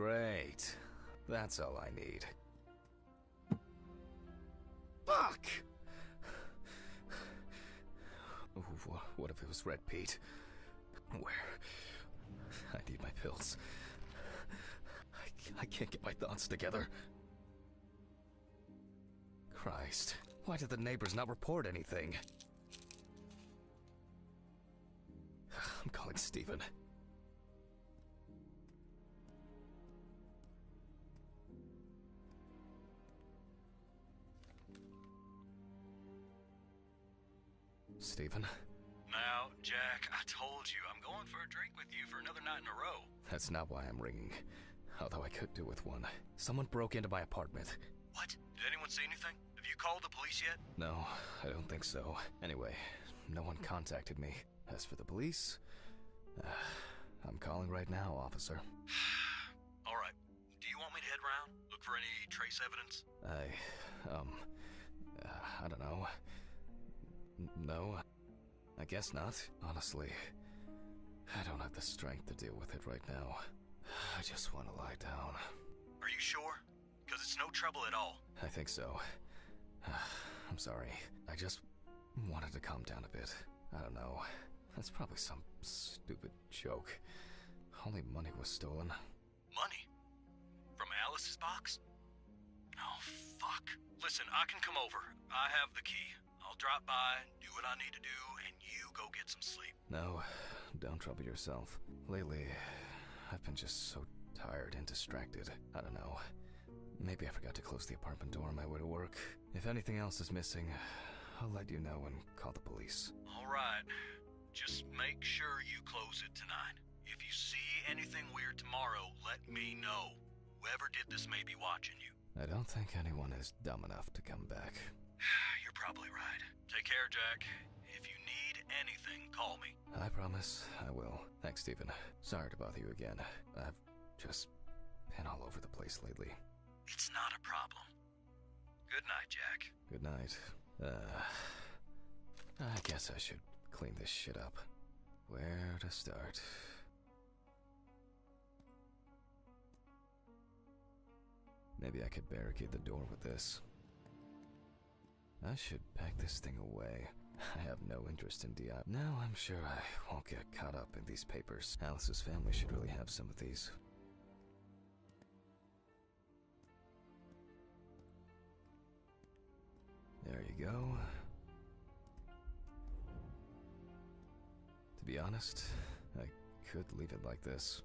Great. That's all I need. Fuck! What if it was Red Pete? Where? I need my pills. I can't get my thoughts together. Christ, why did the neighbors not report anything? I'm calling Steven. Steven? Now, Jack, I told you, I'm going for a drink with you for another night in a row. That's not why I'm ringing. Although I could do with one. Someone broke into my apartment. What? Did anyone see anything? Have you called the police yet? No, I don't think so. Anyway, no one contacted me. As for the police, I'm calling right now, officer. All right. Do you want me to head around? Look for any trace evidence? I don't know. No, I guess not. Honestly, I don't have the strength to deal with it right now. I just want to lie down. Are you sure? Because it's no trouble at all. I think so. I'm sorry. I just wanted to calm down a bit. I don't know. That's probably some stupid joke. Only money was stolen. Money? From Alice's box? Oh, fuck. Listen, I can come over. I have the key. I'll drop by, do what I need to do, and you go get some sleep. No, don't trouble yourself. Lately, I've been just so tired and distracted. I don't know. Maybe I forgot to close the apartment door on my way to work. If anything else is missing, I'll let you know and call the police. All right. Just make sure you close it tonight. If you see anything weird tomorrow, let me know. Whoever did this may be watching you. I don't think anyone is dumb enough to come back. You're probably right. Take care, Jack. If you need anything, call me. I promise I will. Thanks, Steven. Sorry to bother you again. I've just been all over the place lately. It's not a problem. Good night, Jack. Good night. I guess I should clean this shit up. Where to start? Maybe I could barricade the door with this. I should pack this thing away. I have no interest in DI. Now I'm sure I won't get caught up in these papers. Alice's family should really have some of these. There you go. To be honest, I could leave it like this.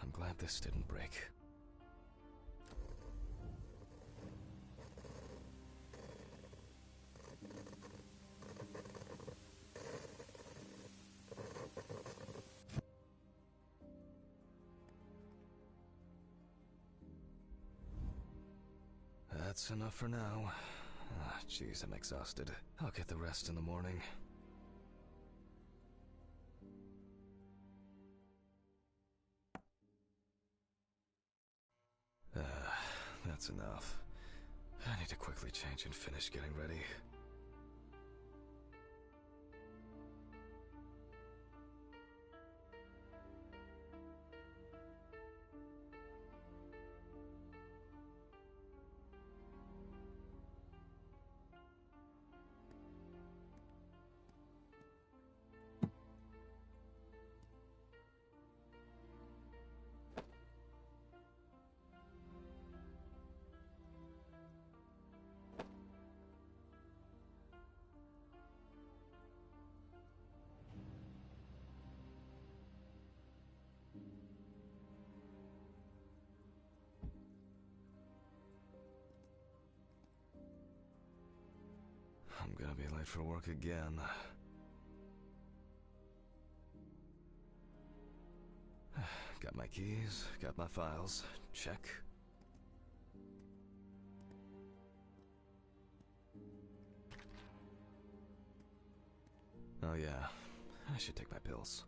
I'm glad this didn't break. That's enough for now. Jeez, I'm exhausted. I'll get the rest in the morning. That's enough. I need to quickly change and finish getting ready. I'm gonna be late for work again. Got my keys, got my files. Check. Oh yeah, I should take my pills.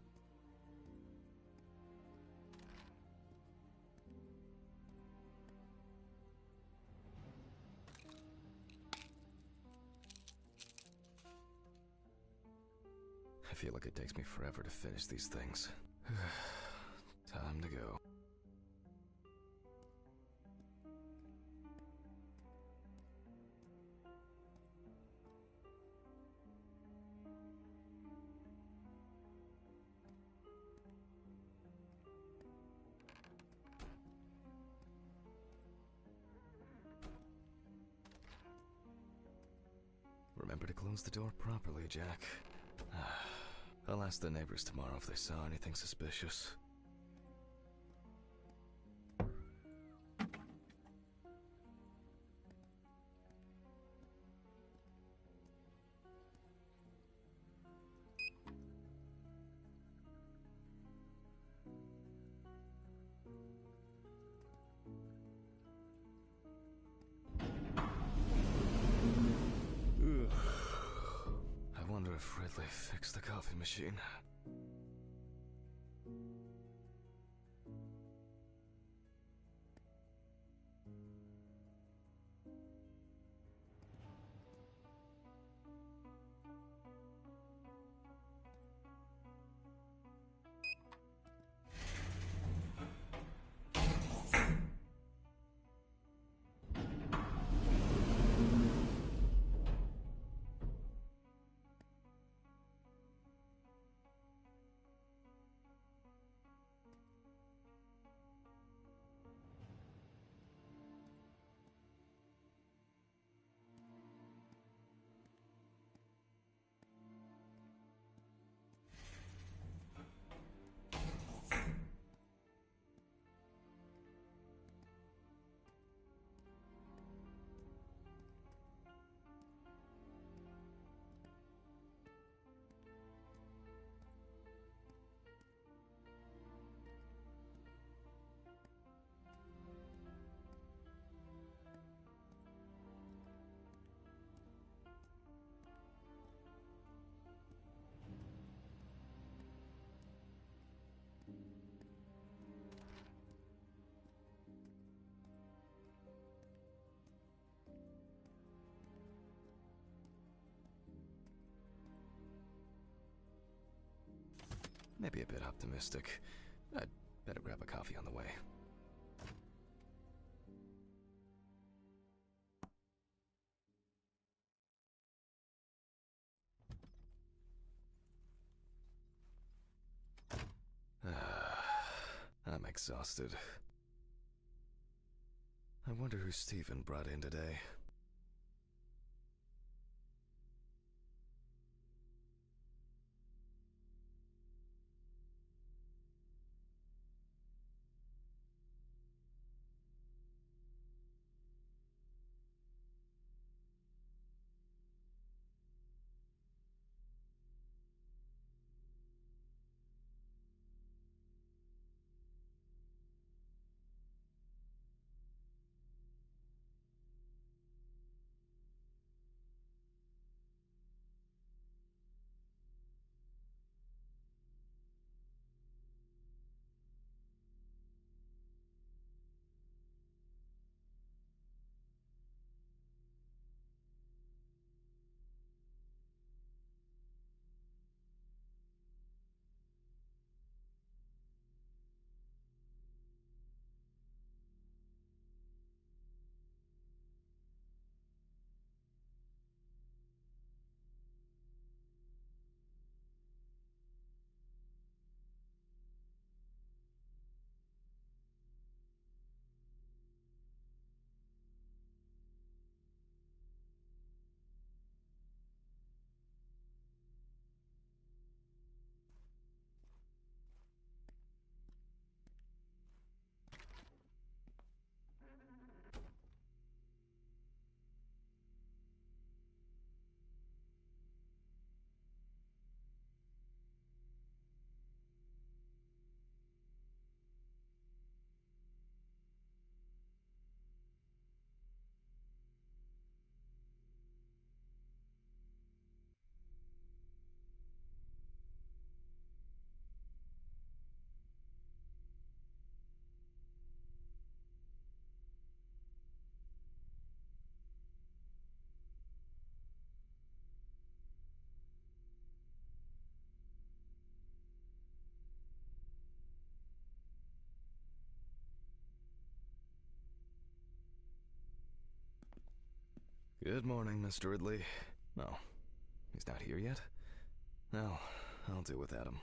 feel like it takes me forever to finish these things. Time to go. Remember to close the door properly, Jack. I'll ask the neighbors tomorrow if they saw anything suspicious. I wonder if Ridley fixed the coffee machine. Maybe a bit optimistic. I'd better grab a coffee on the way. I'm exhausted. I wonder who Stephen brought in today. Good morning, Mr. Ridley. Oh, he's not here yet? No, I'll do without him.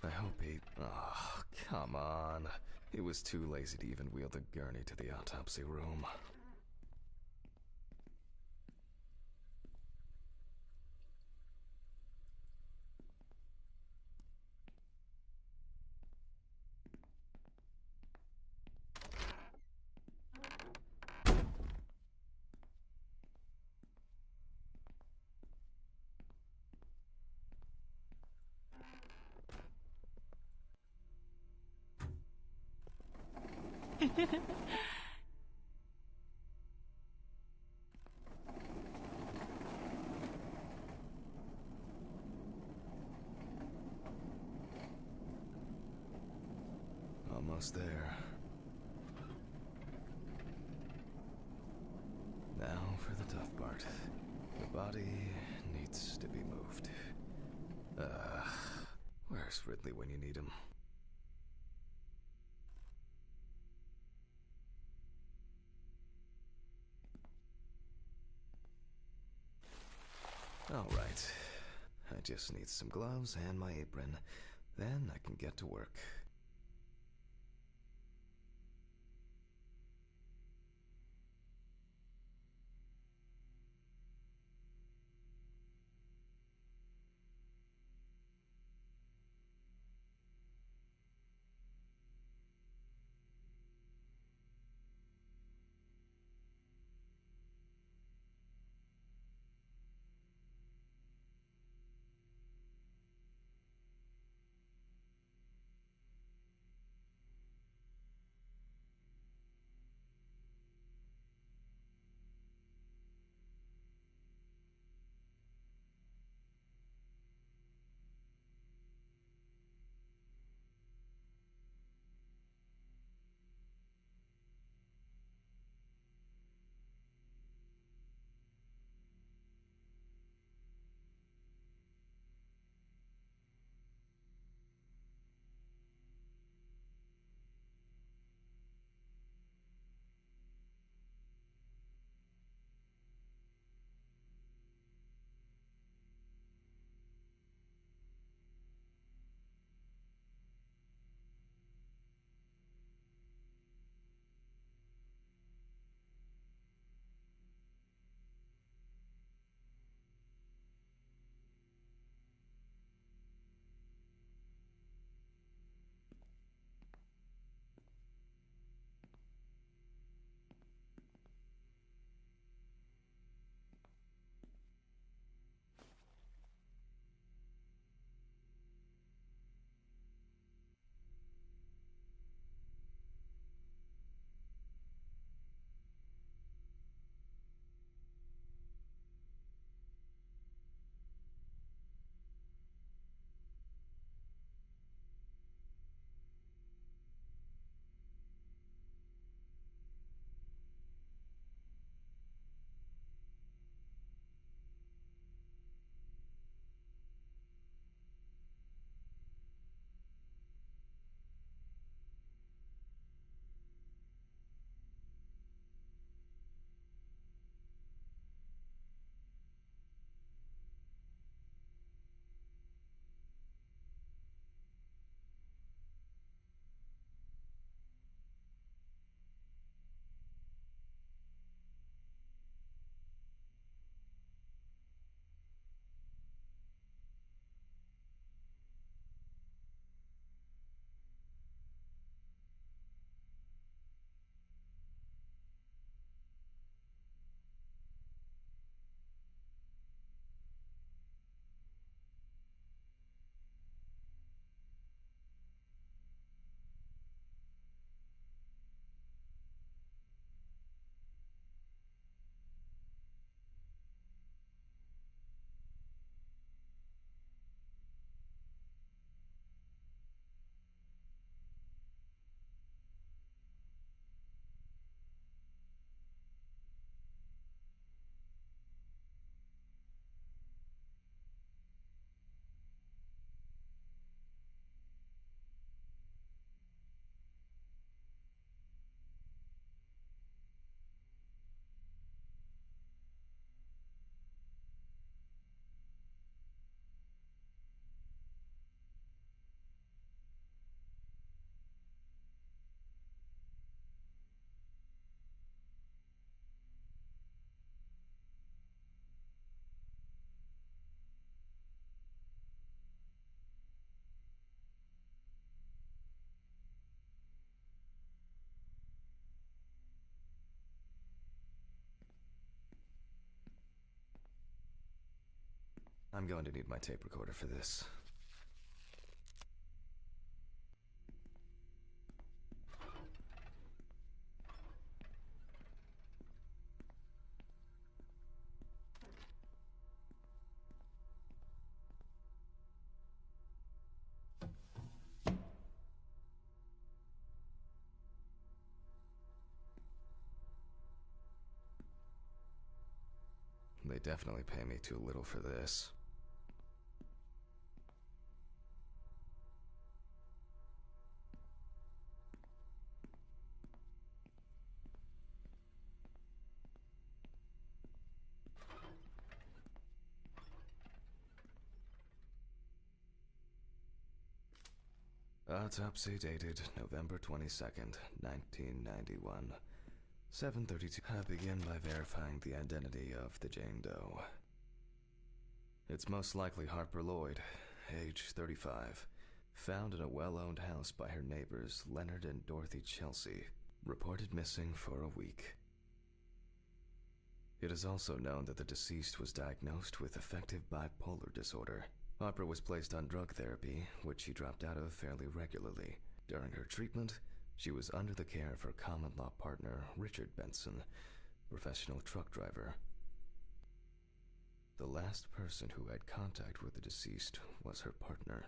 I hope he... Oh, come on. He was too lazy to even wheel the gurney to the autopsy room. Almost there. Now for the tough part. The body needs to be moved. Where's Ridley when you need him? All right. I just need some gloves and my apron. Then I can get to work. I'm going to need my tape recorder for this. They definitely pay me too little for this. Autopsy dated November 22nd, 1991. 7:32. I begin by verifying the identity of the Jane Doe. It's most likely Harper Lloyd, age 35, found in a well-owned house by her neighbors Leonard and Dorothy Chelsea, reported missing for a week. It is also known that the deceased was diagnosed with affective bipolar disorder. Harper was placed on drug therapy, which she dropped out of fairly regularly. During her treatment, she was under the care of her common-law partner, Richard Benson, professional truck driver. The last person who had contact with the deceased was her partner.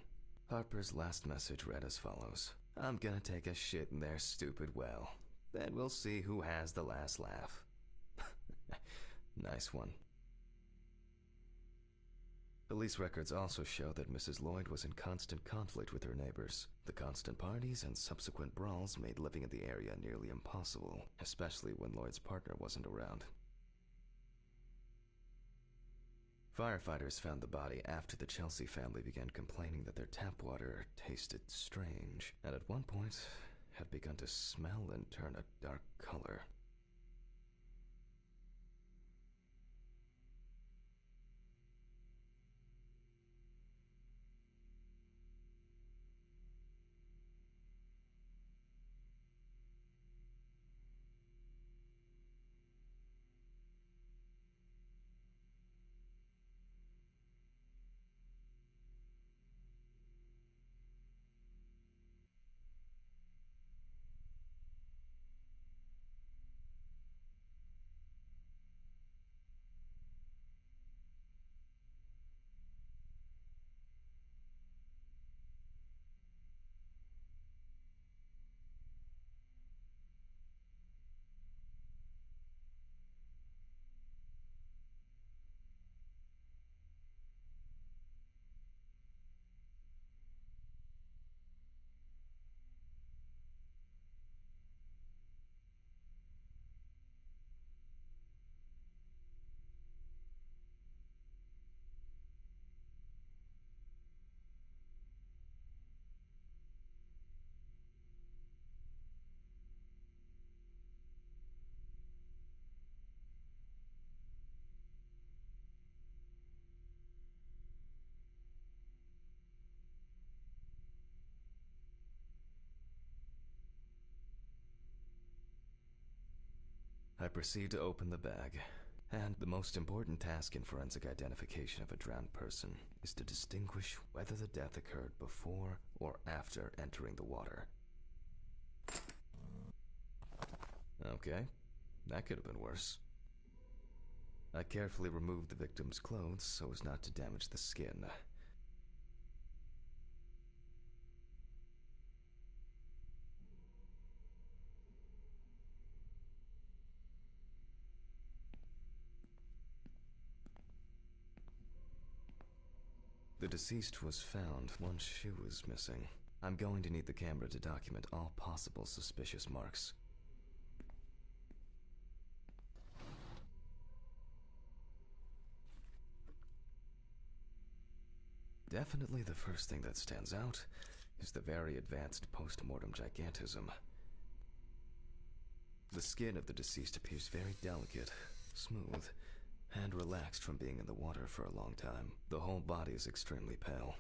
Harper's last message read as follows: "I'm gonna take a shit in their stupid well. Then we'll see who has the last laugh." Nice one. Police records also show that Mrs. Lloyd was in constant conflict with her neighbors. The constant parties and subsequent brawls made living in the area nearly impossible, especially when Lloyd's partner wasn't around. Firefighters found the body after the Chelsea family began complaining that their tap water tasted strange, and at one point had begun to smell and turn a dark color. I proceed to open the bag, and the most important task in forensic identification of a drowned person is to distinguish whether the death occurred before or after entering the water. Okay, that could have been worse. I carefully removed the victim's clothes so as not to damage the skin. The deceased was found. One shoe was missing. I'm going to need the camera to document all possible suspicious marks. Definitely the first thing that stands out is the very advanced post-mortem gigantism. The skin of the deceased appears very delicate, smooth, and relaxed from being in the water for a long time. The whole body is extremely pale.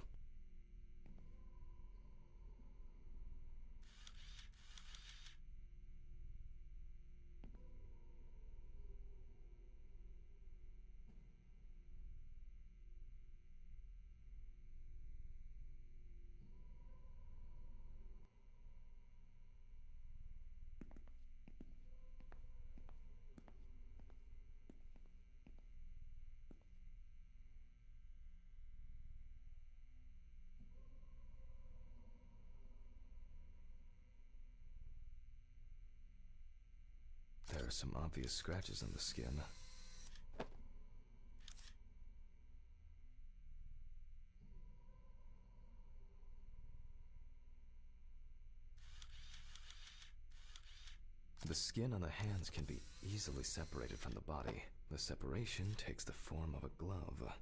are some obvious scratches on the skin. The skin on the hands can be easily separated from the body. The separation takes the form of a glove.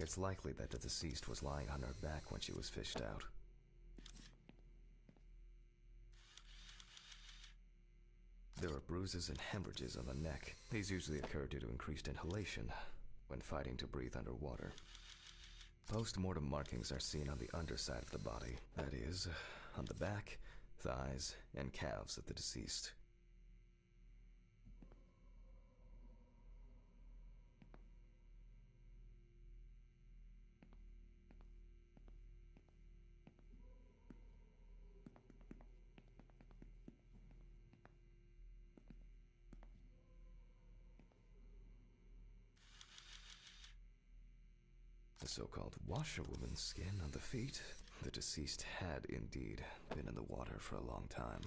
It's likely that the deceased was lying on her back when she was fished out. There are bruises and hemorrhages on the neck. These usually occur due to increased inhalation when fighting to breathe underwater. Post-mortem markings are seen on the underside of the body, that is, on the back, thighs, and calves of the deceased. The so-called washerwoman's skin on the feet. The deceased had indeed been in the water for a long time.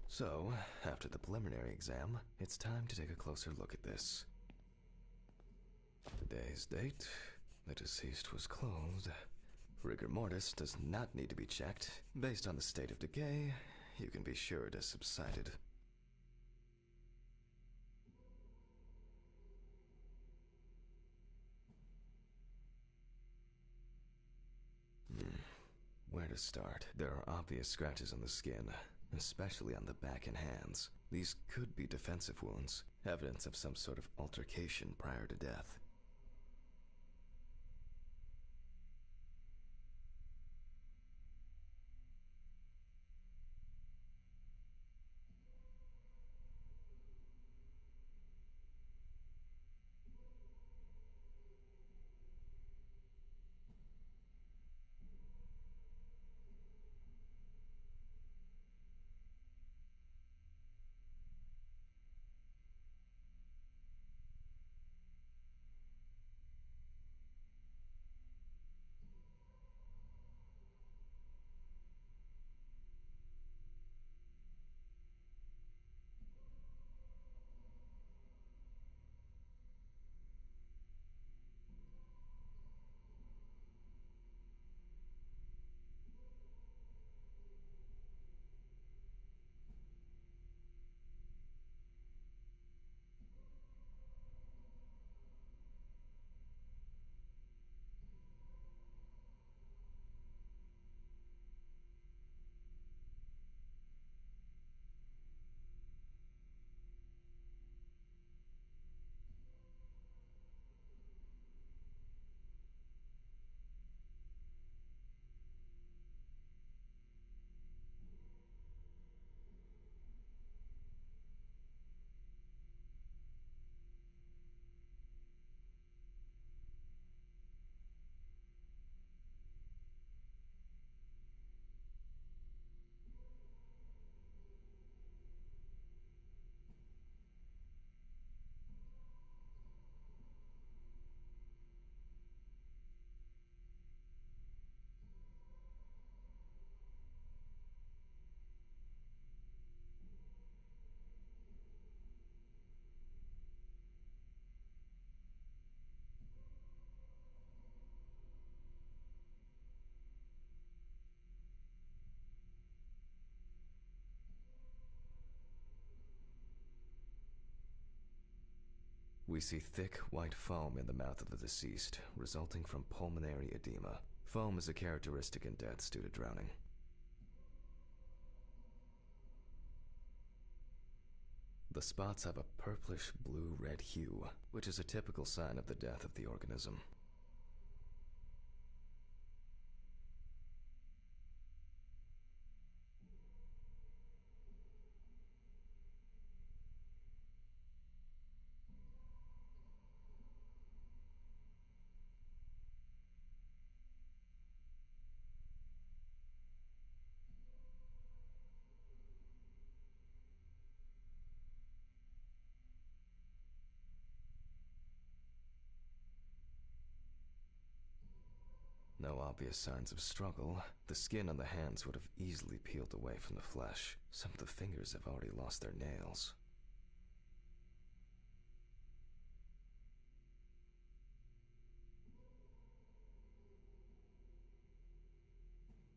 So, after the preliminary exam, it's time to take a closer look at this. Today's date, the deceased was clothed. Rigor mortis does not need to be checked. Based on the state of decay, you can be sure it has subsided. Where to start? There are obvious scratches on the skin, especially on the back and hands. These could be defensive wounds, evidence of some sort of altercation prior to death. We see thick, white foam in the mouth of the deceased, resulting from pulmonary edema. Foam is a characteristic in deaths due to drowning. The spots have a purplish blue-red hue, which is a typical sign of the death of the organism. obvious signs of struggle, the skin on the hands would have easily peeled away from the flesh. Some of the fingers have already lost their nails.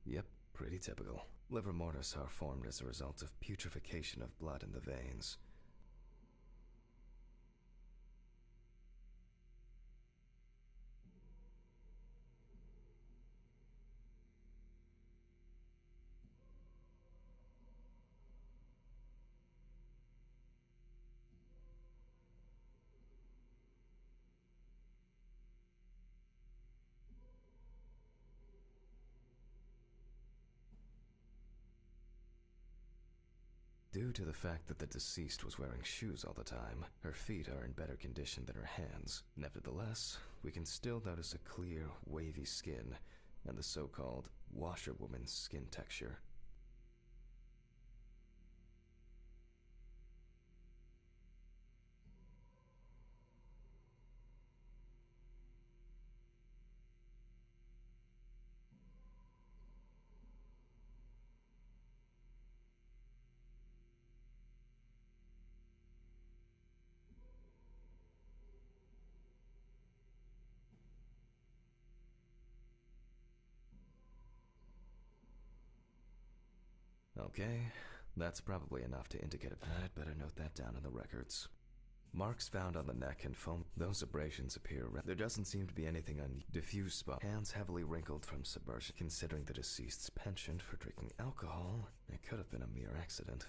Yep, pretty typical. Liver mortis are formed as a result of putrefaction of blood in the veins. Due to the fact that the deceased was wearing shoes all the time, her feet are in better condition than her hands. Nevertheless, we can still notice a clear, wavy skin and the so-called washerwoman's skin texture. Okay, that's probably enough to indicate it. I'd better note that down in the records. Marks found on the neck and foam. Those abrasions appear. There doesn't seem to be anything on diffuse spot. Hands heavily wrinkled from submersion. Considering the deceased's penchant for drinking alcohol, it could have been a mere accident.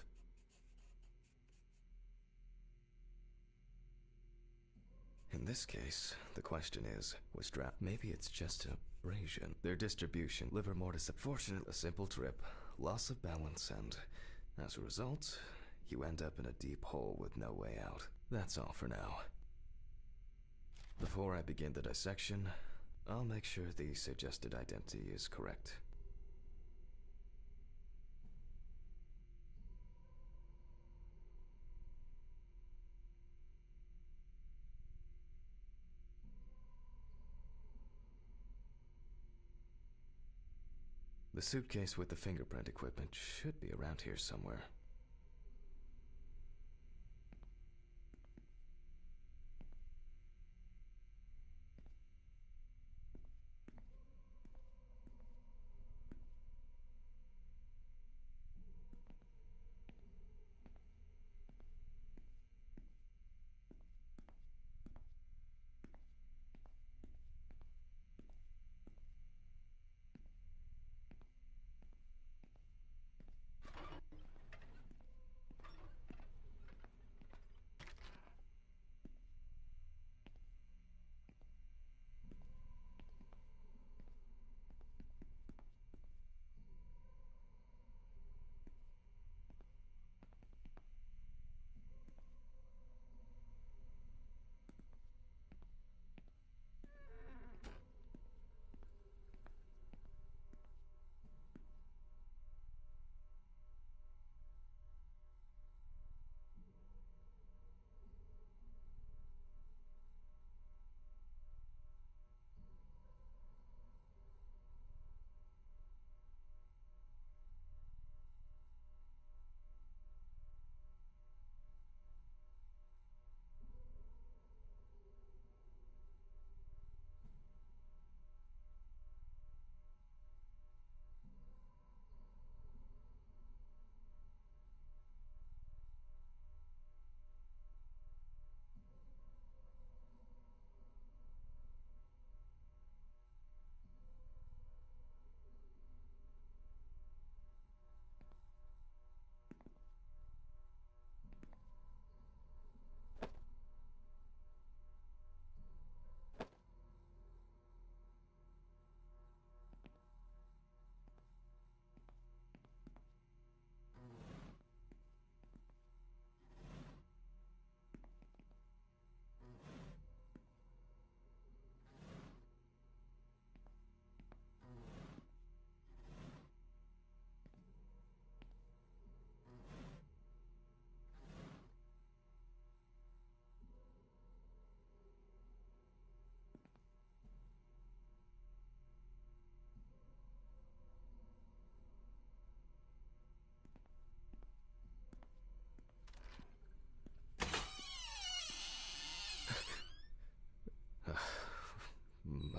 In this case, the question is, was drap? Maybe it's just abrasion. Their distribution, liver mortis, fortunately, a simple trip, loss of balance, and as a result, you end up in a deep hole with no way out. That's all for now. Before I begin the dissection, I'll make sure the suggested identity is correct. The suitcase with the fingerprint equipment should be around here somewhere.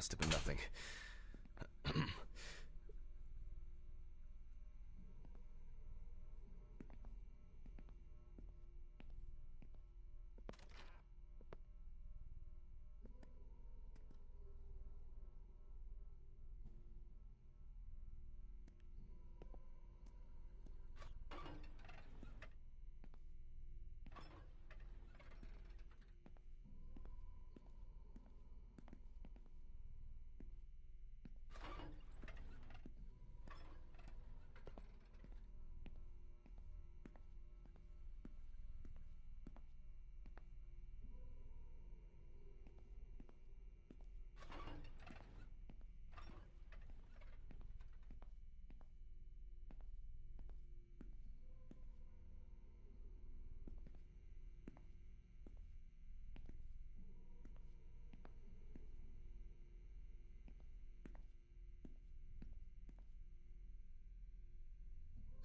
must have been nothing.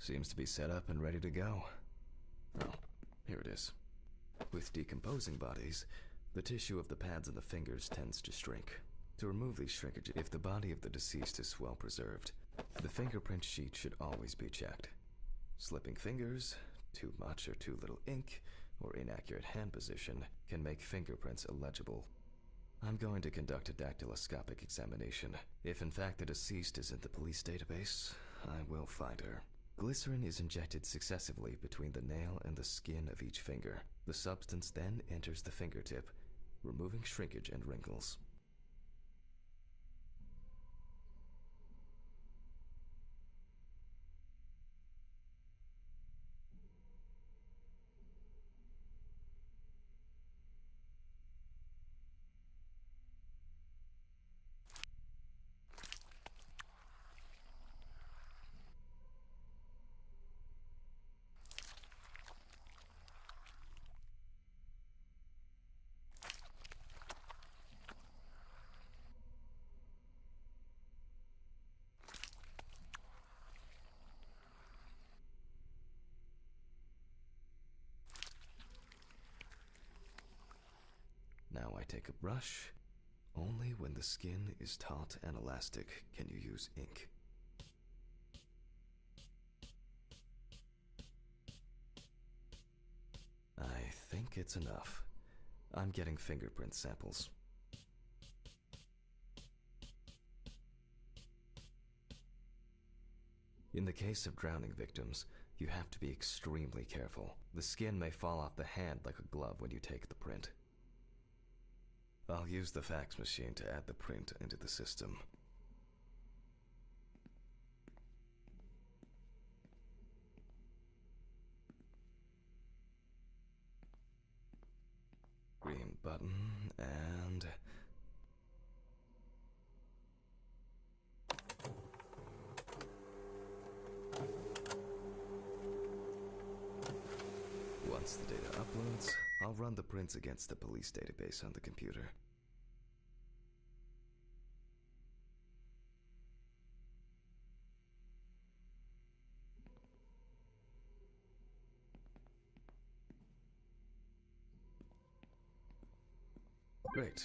Seems to be set up and ready to go. Oh, here it is. With decomposing bodies, the tissue of the pads and the fingers tends to shrink. To remove these shrinkages, if the body of the deceased is well preserved, the fingerprint sheet should always be checked. Slipping fingers, too much or too little ink, or inaccurate hand position can make fingerprints illegible. I'm going to conduct a dactyloscopic examination. If in fact the deceased is in the police database, I will find her. Glycerin is injected successively between the nail and the skin of each finger. The substance then enters the fingertip, removing shrinkage and wrinkles. Now I take a brush. Only when the skin is taut and elastic can you use ink. I think it's enough. I'm getting fingerprint samples. In the case of drowning victims, you have to be extremely careful. The skin may fall off the hand like a glove when you take the print. I'll use the fax machine to add the print into the system. Green button, and... Once the data uploads, I'll run the prints against the police database on the computer. Great.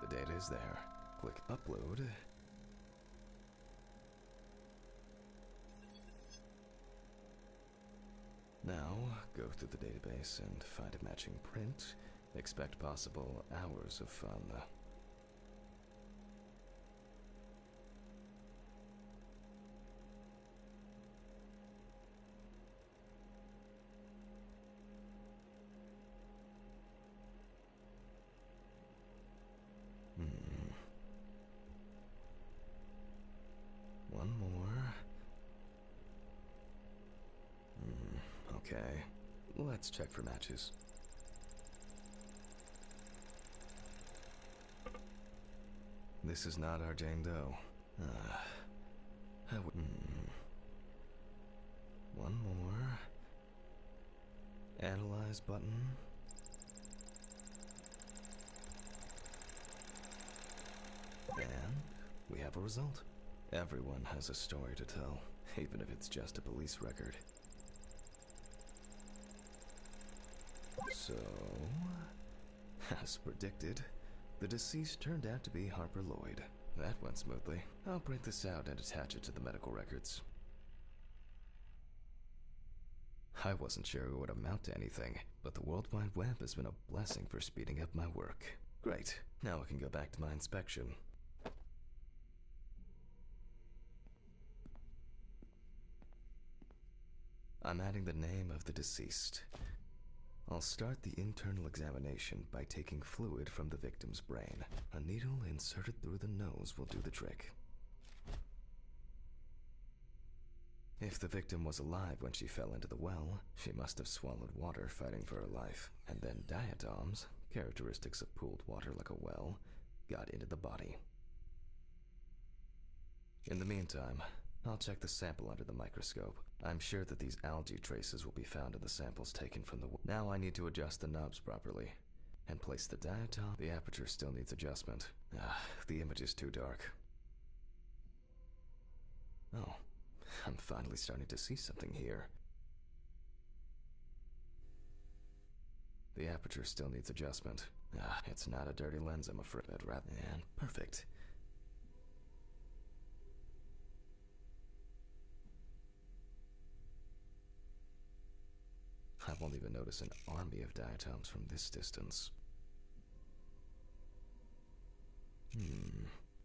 The data is there. Click Upload. Now, go through the database and find a matching print. Expect possible hours of fun. One more. Okay. Let's check for matches. This is not our Jane Doe. One more. Analyze button. And we have a result. Everyone has a story to tell, even if it's just a police record. So, as predicted, the deceased turned out to be Harper Lloyd. That went smoothly. I'll print this out and attach it to the medical records. I wasn't sure it would amount to anything, but the World Wide Web has been a blessing for speeding up my work. Great, now I can go back to my inspection. I'm adding the name of the deceased. I'll start the internal examination by taking fluid from the victim's brain. A needle inserted through the nose will do the trick. If the victim was alive when she fell into the well, she must have swallowed water fighting for her life, and then diatoms, characteristics of pooled water like a well, got into the body. In the meantime, I'll check the sample under the microscope. I'm sure that these algae traces will be found in the samples taken from the... Now I need to adjust the knobs properly and place the diatom. The aperture still needs adjustment. The image is too dark. Oh, I'm finally starting to see something here. The aperture still needs adjustment. It's not a dirty lens, I'm afraid. And perfect. I won't even notice an army of diatoms from this distance.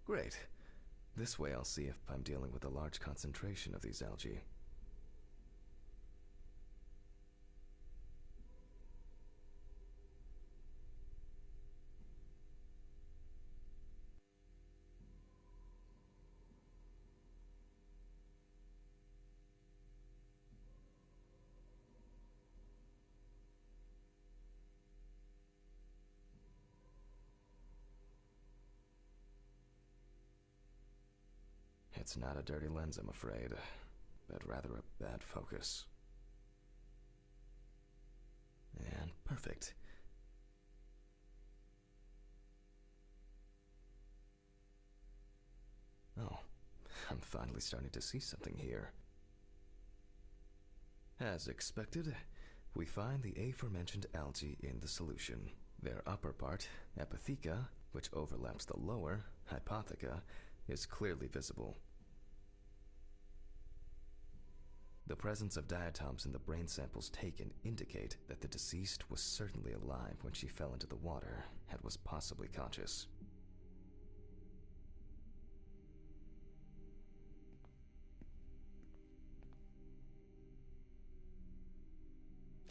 Great. This way I'll see if I'm dealing with a large concentration of these algae. It's not a dirty lens, I'm afraid, but rather a bad focus. And perfect. Oh, I'm finally starting to see something here. As expected, we find the aforementioned algae in the solution. Their upper part, epitheca, which overlaps the lower, hypotheca, is clearly visible. The presence of diatoms in the brain samples taken indicate that the deceased was certainly alive when she fell into the water and was possibly conscious.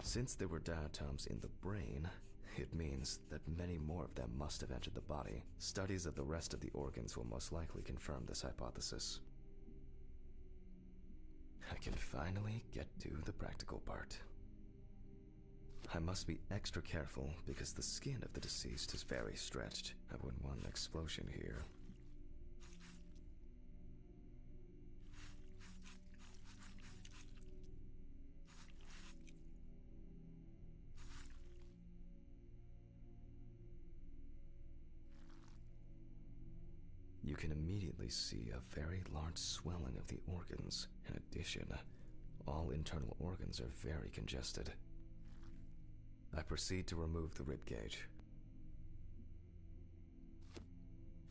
Since there were diatoms in the brain, it means that many more of them must have entered the body. Studies of the rest of the organs will most likely confirm this hypothesis. I can finally get to the practical part. I must be extra careful because the skin of the deceased is very stretched. I wouldn't want an explosion here. You can immediately see a very large swelling of the organs. In addition, all internal organs are very congested. I proceed to remove the rib cage.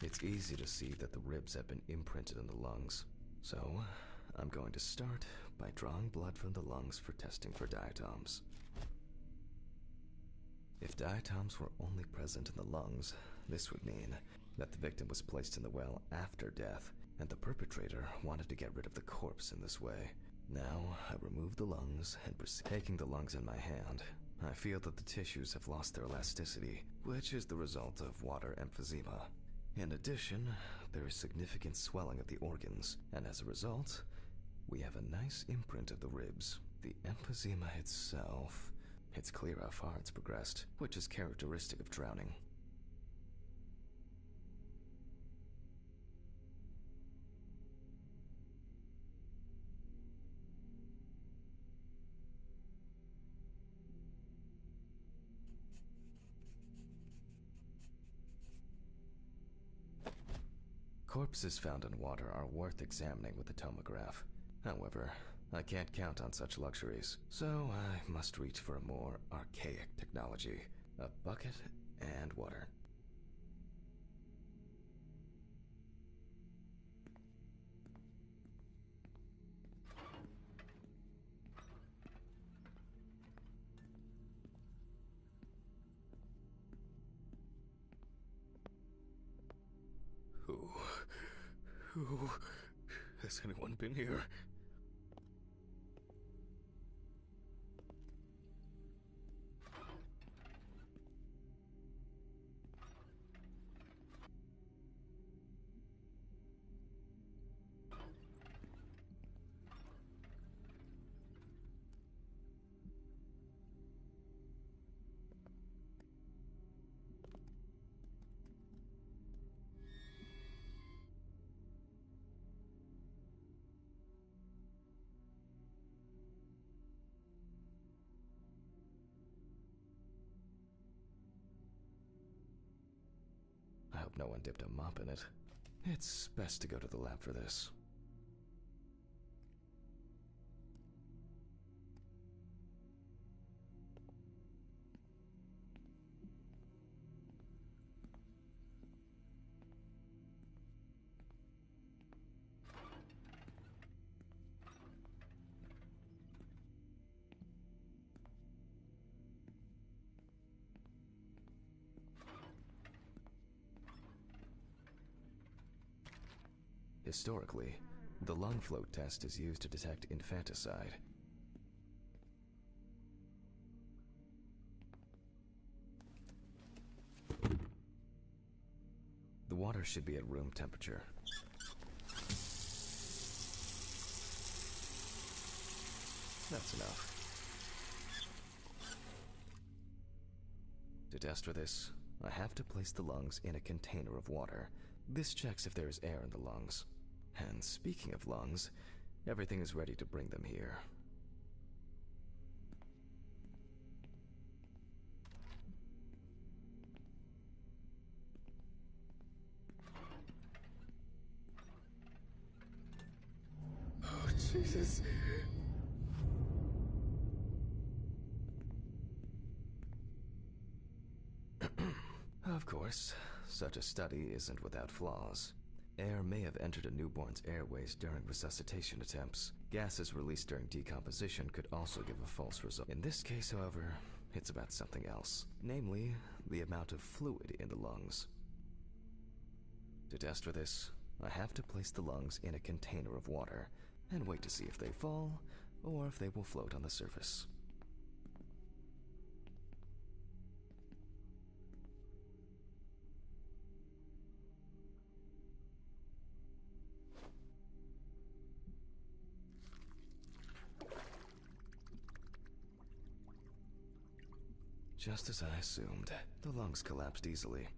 It's easy to see that the ribs have been imprinted in the lungs, so I'm going to start by drawing blood from the lungs for testing for diatoms. If diatoms were only present in the lungs, this would mean that the victim was placed in the well after death, and the perpetrator wanted to get rid of the corpse in this way. Now, I remove the lungs and proceed. Taking the lungs in my hand, I feel that the tissues have lost their elasticity, which is the result of water emphysema. In addition, there is significant swelling of the organs, and as a result, we have a nice imprint of the ribs. The emphysema itself, it's clear how far it's progressed, which is characteristic of drowning. Corpses found in water are worth examining with a tomograph. However, I can't count on such luxuries, so I must reach for a more archaic technology, a bucket and water. Who... Has anyone been here? I hope no one dipped a mop in it. It's best to go to the lab for this. Historically, the lung float test is used to detect infanticide. The water should be at room temperature. That's enough. To test for this, I have to place the lungs in a container of water. This checks if there is air in the lungs. And speaking of lungs, everything is ready to bring them here. Oh, Jesus. Of course, such a study isn't without flaws. Air may have entered a newborn's airways during resuscitation attempts. Gases released during decomposition could also give a false result. In this case, however, it's about something else, namely, the amount of fluid in the lungs. To test for this, I have to place the lungs in a container of water and wait to see if they fall or if they will float on the surface. Just as I assumed, the lungs collapsed easily.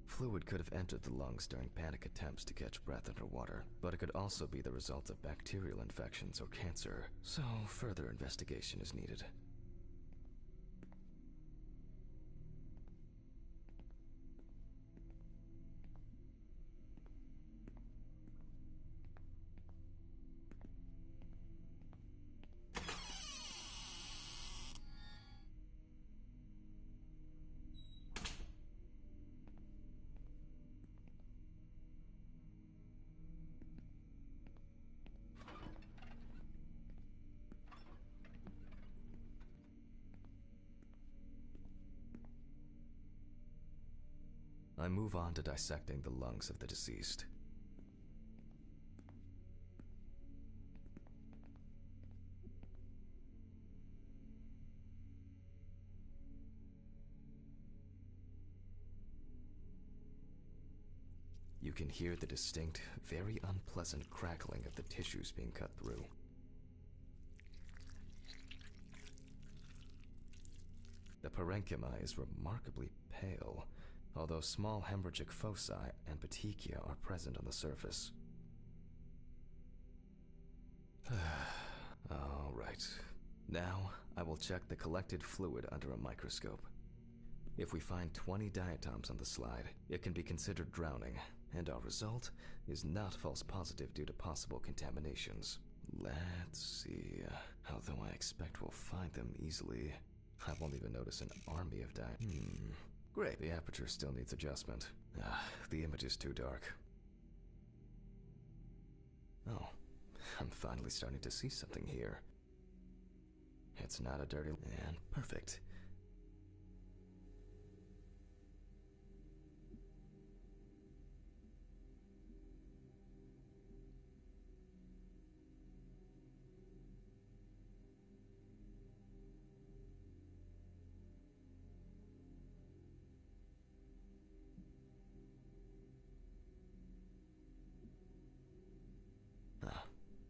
Fluid could have entered the lungs during panic attempts to catch breath underwater, but it could also be the result of bacterial infections or cancer, so further investigation is needed. I move on to dissecting the lungs of the deceased. You can hear the distinct, very unpleasant crackling of the tissues being cut through. The parenchyma is remarkably pale, although small hemorrhagic foci and petechia are present on the surface. All right. Now, I will check the collected fluid under a microscope. If we find 20 diatoms on the slide, it can be considered drowning, and our result is not false positive due to possible contaminations. Let's see. Although I expect we'll find them easily. I won't even notice an army of Great, the aperture still needs adjustment. The image is too dark. Oh, I'm finally starting to see something here. It's not a dirty and perfect.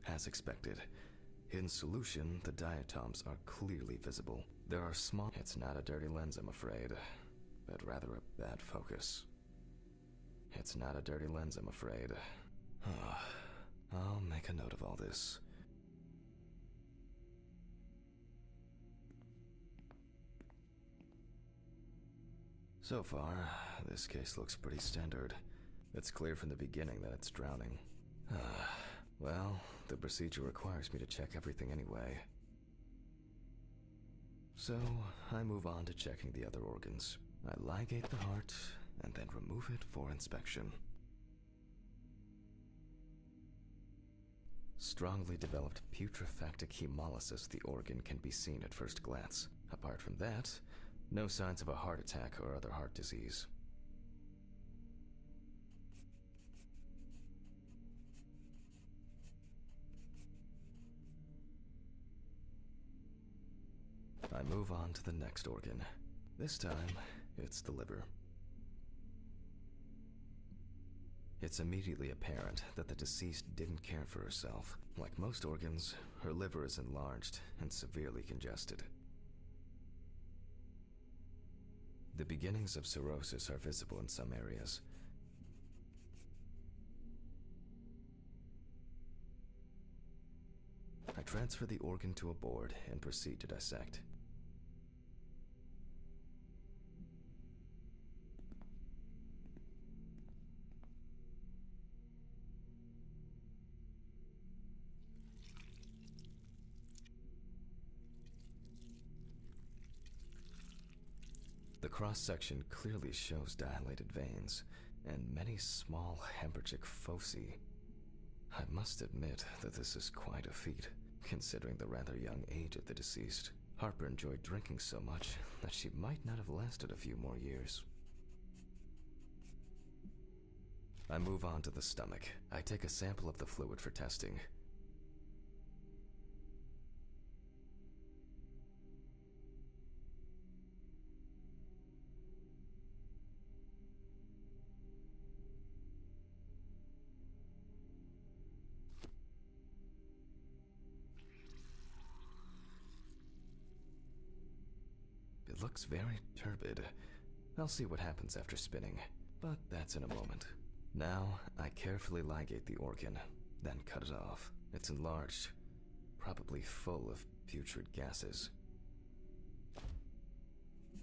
As expected. In solution, the diatoms are clearly visible. There are small... It's not a dirty lens, I'm afraid, but rather a bad focus. It's not a dirty lens, I'm afraid. I'll make a note of all this. So far, this case looks pretty standard. It's clear from the beginning that it's drowning. Well, the procedure requires me to check everything anyway. So, I move on to checking the other organs. I ligate the heart, and then remove it for inspection. Strongly developed putrefactic hemolysis of the organ can be seen at first glance. Apart from that, no signs of a heart attack or other heart disease. I move on to the next organ. This time, it's the liver. It's immediately apparent that the deceased didn't care for herself. Like most organs, her liver is enlarged and severely congested. The beginnings of cirrhosis are visible in some areas. I transfer the organ to a board and proceed to dissect. The cross-section clearly shows dilated veins and many small hemorrhagic foci. I must admit that this is quite a feat, considering the rather young age of the deceased. Harper enjoyed drinking so much that she might not have lasted a few more years. I move on to the stomach. I take a sample of the fluid for testing. It looks very turbid. I'll see what happens after spinning, but that's in a moment. Now, I carefully ligate the organ, then cut it off. It's enlarged, probably full of putrid gases.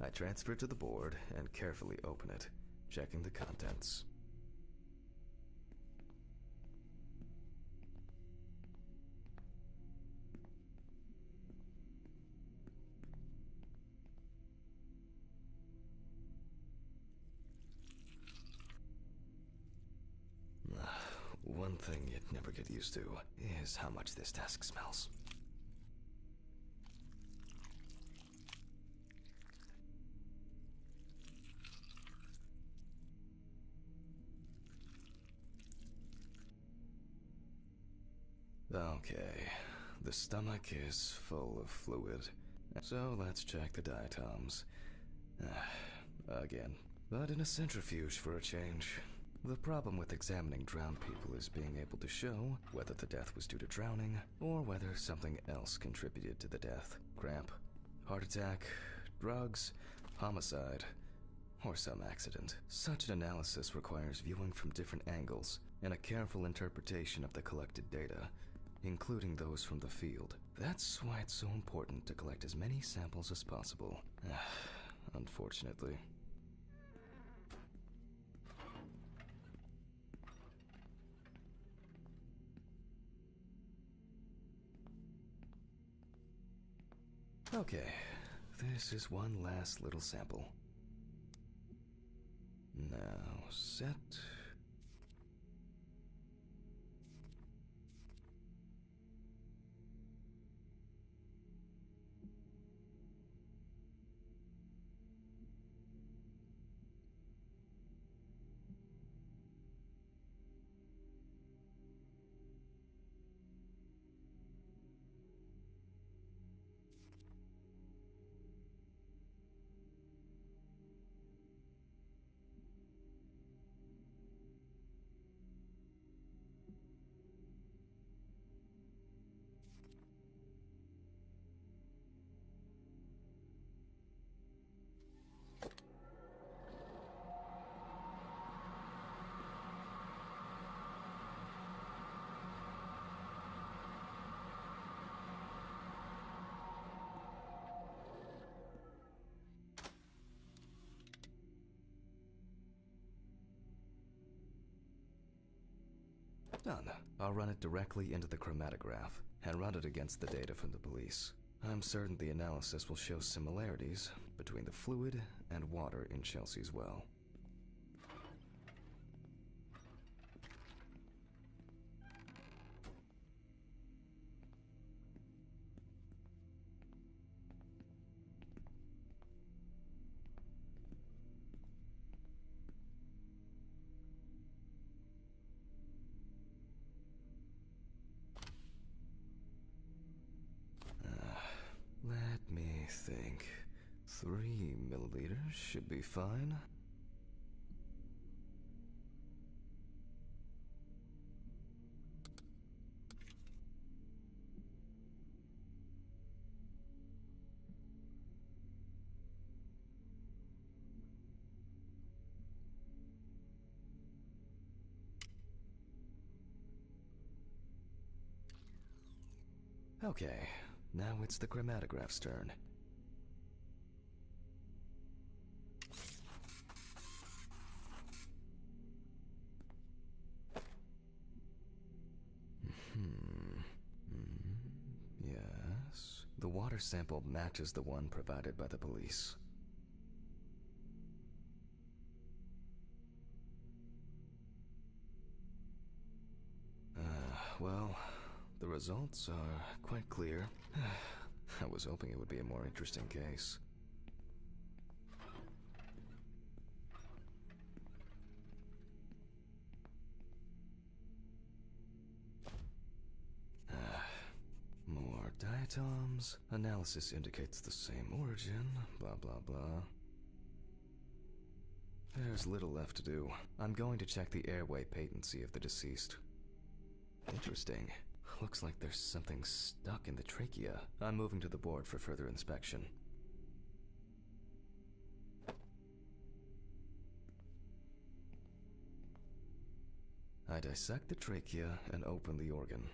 I transfer it to the board and carefully open it, checking the contents. One thing you'd never get used to is how much this desk smells. Okay, the stomach is full of fluid, so let's check the diatoms. Again, but in a centrifuge for a change. The problem with examining drowned people is being able to show whether the death was due to drowning or whether something else contributed to the death. Cramp, heart attack, drugs, homicide, or some accident. Such an analysis requires viewing from different angles and a careful interpretation of the collected data, including those from the field. That's why it's so important to collect as many samples as possible. Unfortunately. Okay, this is one last little sample. Now, set. Done. I'll run it directly into the chromatograph and run it against the data from the police. I'm certain the analysis will show similarities between the fluid and water in Chelsea's well. Let me think. 3 milliliters should be fine. Okay, now it's the chromatograph's turn. Yes. The water sample matches the one provided by the police. Well, the results are quite clear. I was hoping it would be a more interesting case. More diatoms. Analysis indicates the same origin. Blah, blah, blah. There's little left to do. I'm going to check the airway patency of the deceased. Interesting. Looks like there's something stuck in the trachea. I'm moving to the board for further inspection. I dissect the trachea and open the organ.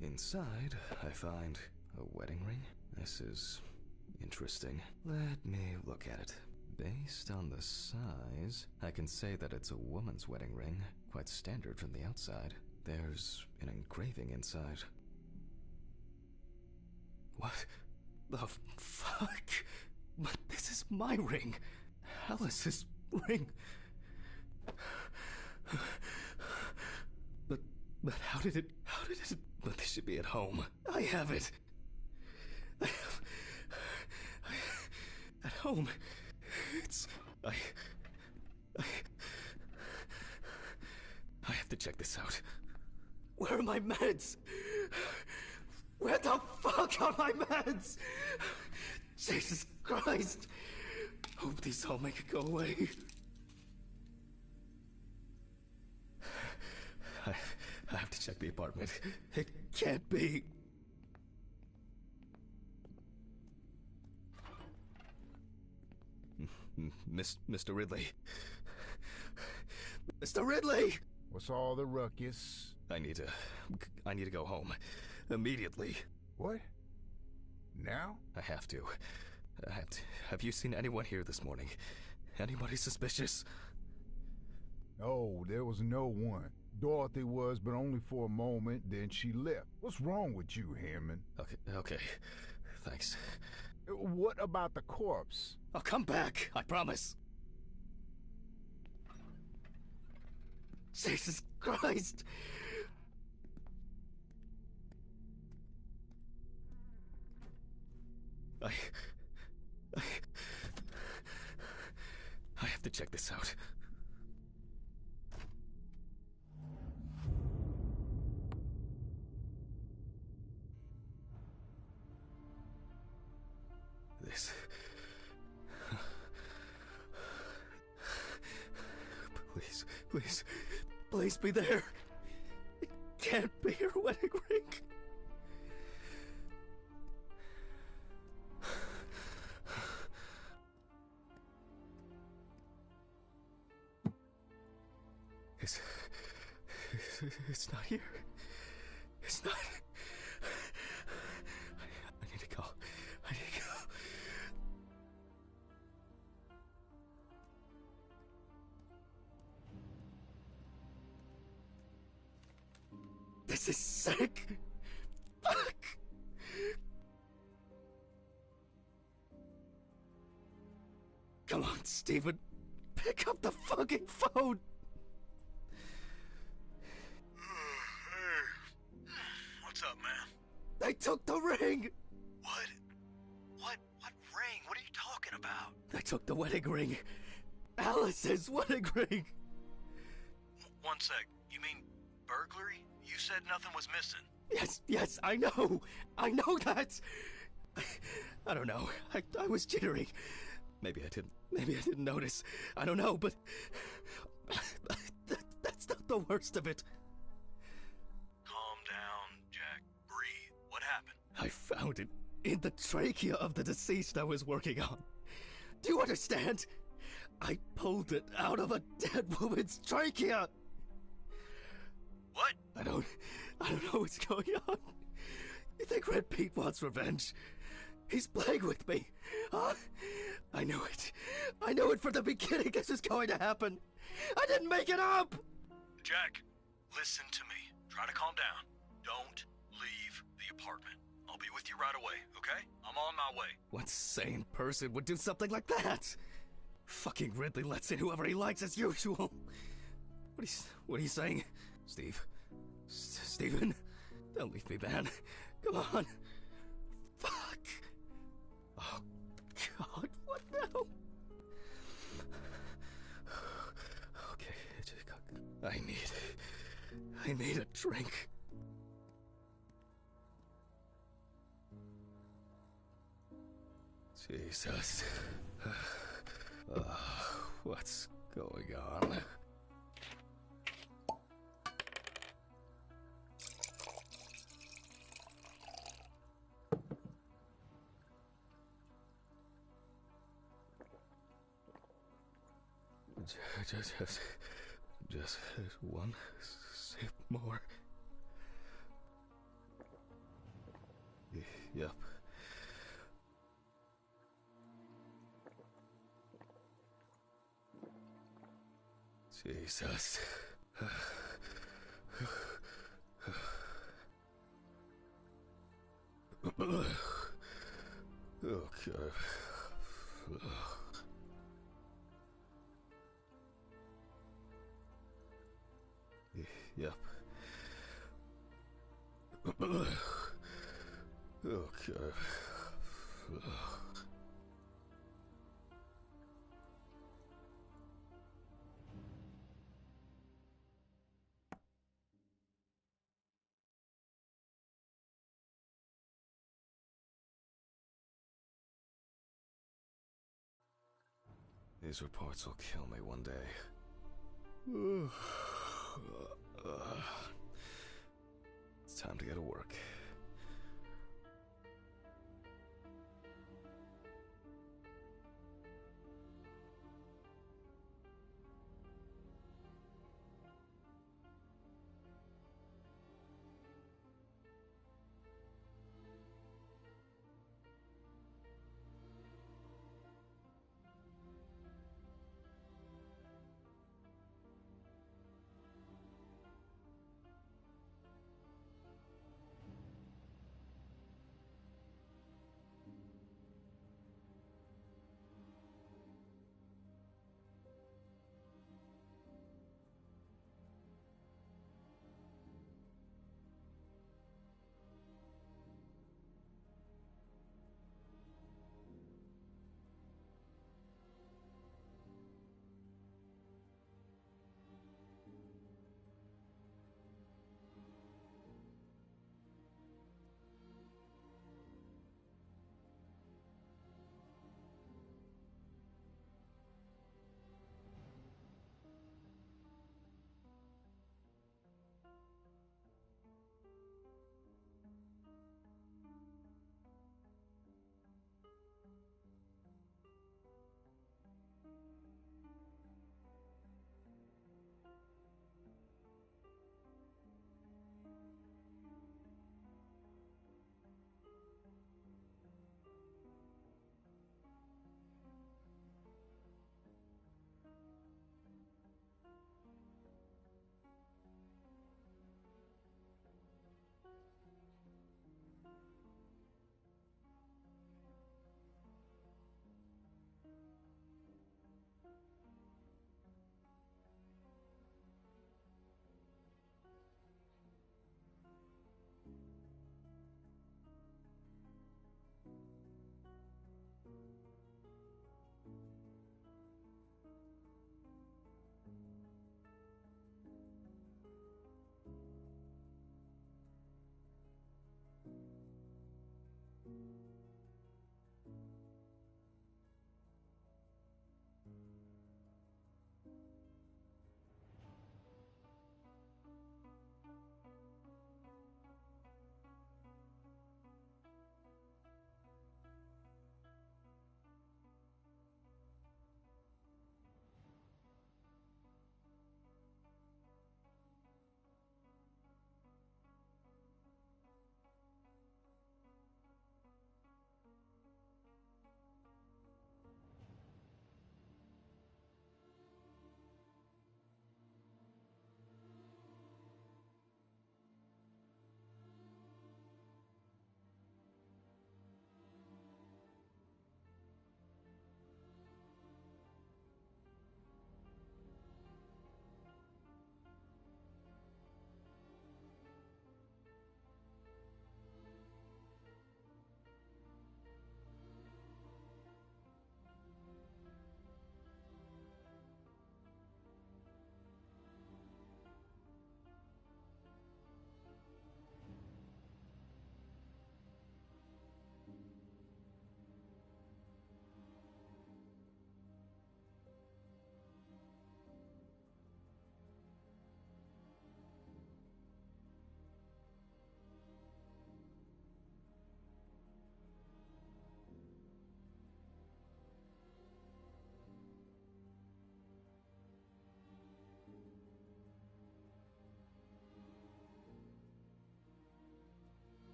Inside, I find a wedding ring. This is interesting. Let me look at it. Based on the size, I can say that it's a woman's wedding ring, quite standard from the outside. There's an engraving inside. What the fuck? But this is my ring. Alice's ring. But how did it, but this should be at home. I have it. At home. I have to check this out. Where are my meds? Where the fuck are my meds? Jesus Christ. Hope these all make it go away. I have to check the apartment. It can't be. Mr. Ridley. Mr. Ridley! What's all the ruckus? I need to go home. Immediately. What? Now? I have to. Have you seen anyone here this morning? Anybody suspicious? Oh, there was no one. Dorothy was, but only for a moment, then she left. What's wrong with you, Hammond? Okay. Thanks. What about the corpse? I'll come back, I promise. Jesus Christ! I have to check this out. This... Please be there. It can't be her wedding ring. It's not here. It's not. I need to go. This is sick. Fuck. Come on, Stephen. Pick up the fucking phone. What's up, man? They took the ring. What? What ring? What are you talking about? They took the wedding ring. Alice's wedding ring. One sec. You mean burglary? You said nothing was missing. Yes, I know that. I don't know. I was jittery. Maybe I didn't notice. I don't know, but that's not the worst of it. Calm down, Jack. Breathe. What happened? I found it in the trachea of the deceased I was working on. Do you understand? I pulled it out of a dead woman's trachea. What? I don't know what's going on. You think Red Pete wants revenge? He's playing with me. Huh? I knew it from the beginning. This is going to happen. I didn't make it up. Jack, listen to me. Try to calm down. Don't leave the apartment. I'll be with you right away, okay? I'm on my way. What sane person would do something like that? Fucking Ridley lets in whoever he likes as usual. What are you saying? Stephen? Don't leave me, man. Come on. Fuck. Oh, God, what now? Okay, I need a drink. Jesus. What's going on? Just one sip more. Yep. Jesus. Okay. Yep. Okay. These reports will kill me one day. It's time to go to work.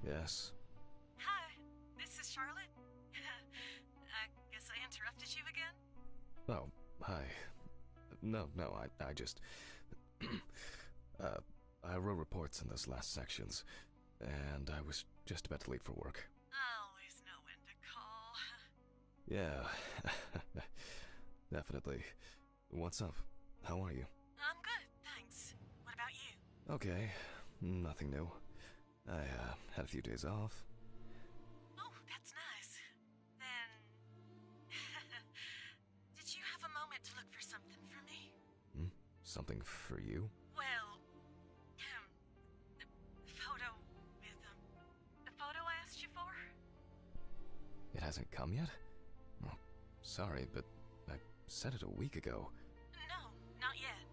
Yes? Hi, this is Charlotte. I guess I interrupted you again? Oh, hi. No, I just... I wrote reports in those last sections, and I was just about to leave for work. I always know when to call. Yeah, definitely. What's up? How are you? I'm good, thanks. What about you? Okay, nothing new. I, had a few days off. Oh, that's nice. Then... Did you have a moment to look for something for me? Something for you? Well, the photo with, the photo I asked you for? It hasn't come yet? Oh, sorry, but I said it a week ago. No, not yet.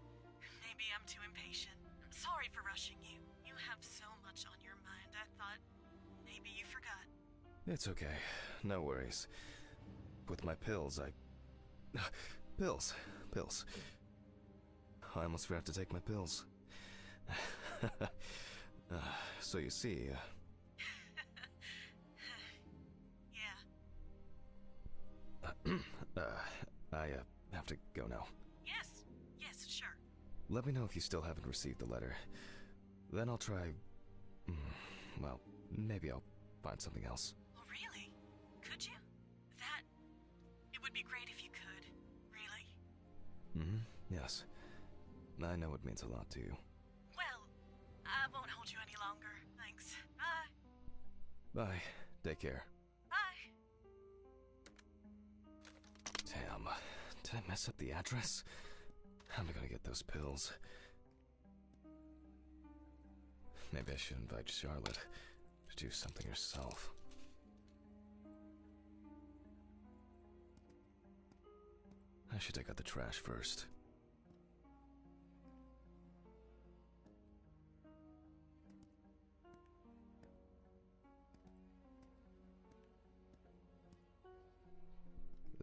Maybe I'm too impatient. I'm sorry for rushing you. You have so much on your mind, I thought maybe you forgot. It's okay. No worries. With my pills, Pills. I almost forgot to take my pills. So you see, Yeah. I have to go now. Yes, sure. Let me know if you still haven't received the letter. Then I'll try... well, maybe I'll find something else. Oh, really? Could you? It would be great if you could. Really? Yes. I know it means a lot to you. Well, I won't hold you any longer. Thanks. Bye. Bye. Take care. Bye. Damn. Did I mess up the address? How am I gonna get those pills? Maybe I should invite Charlotte to do something herself. I should take out the trash first.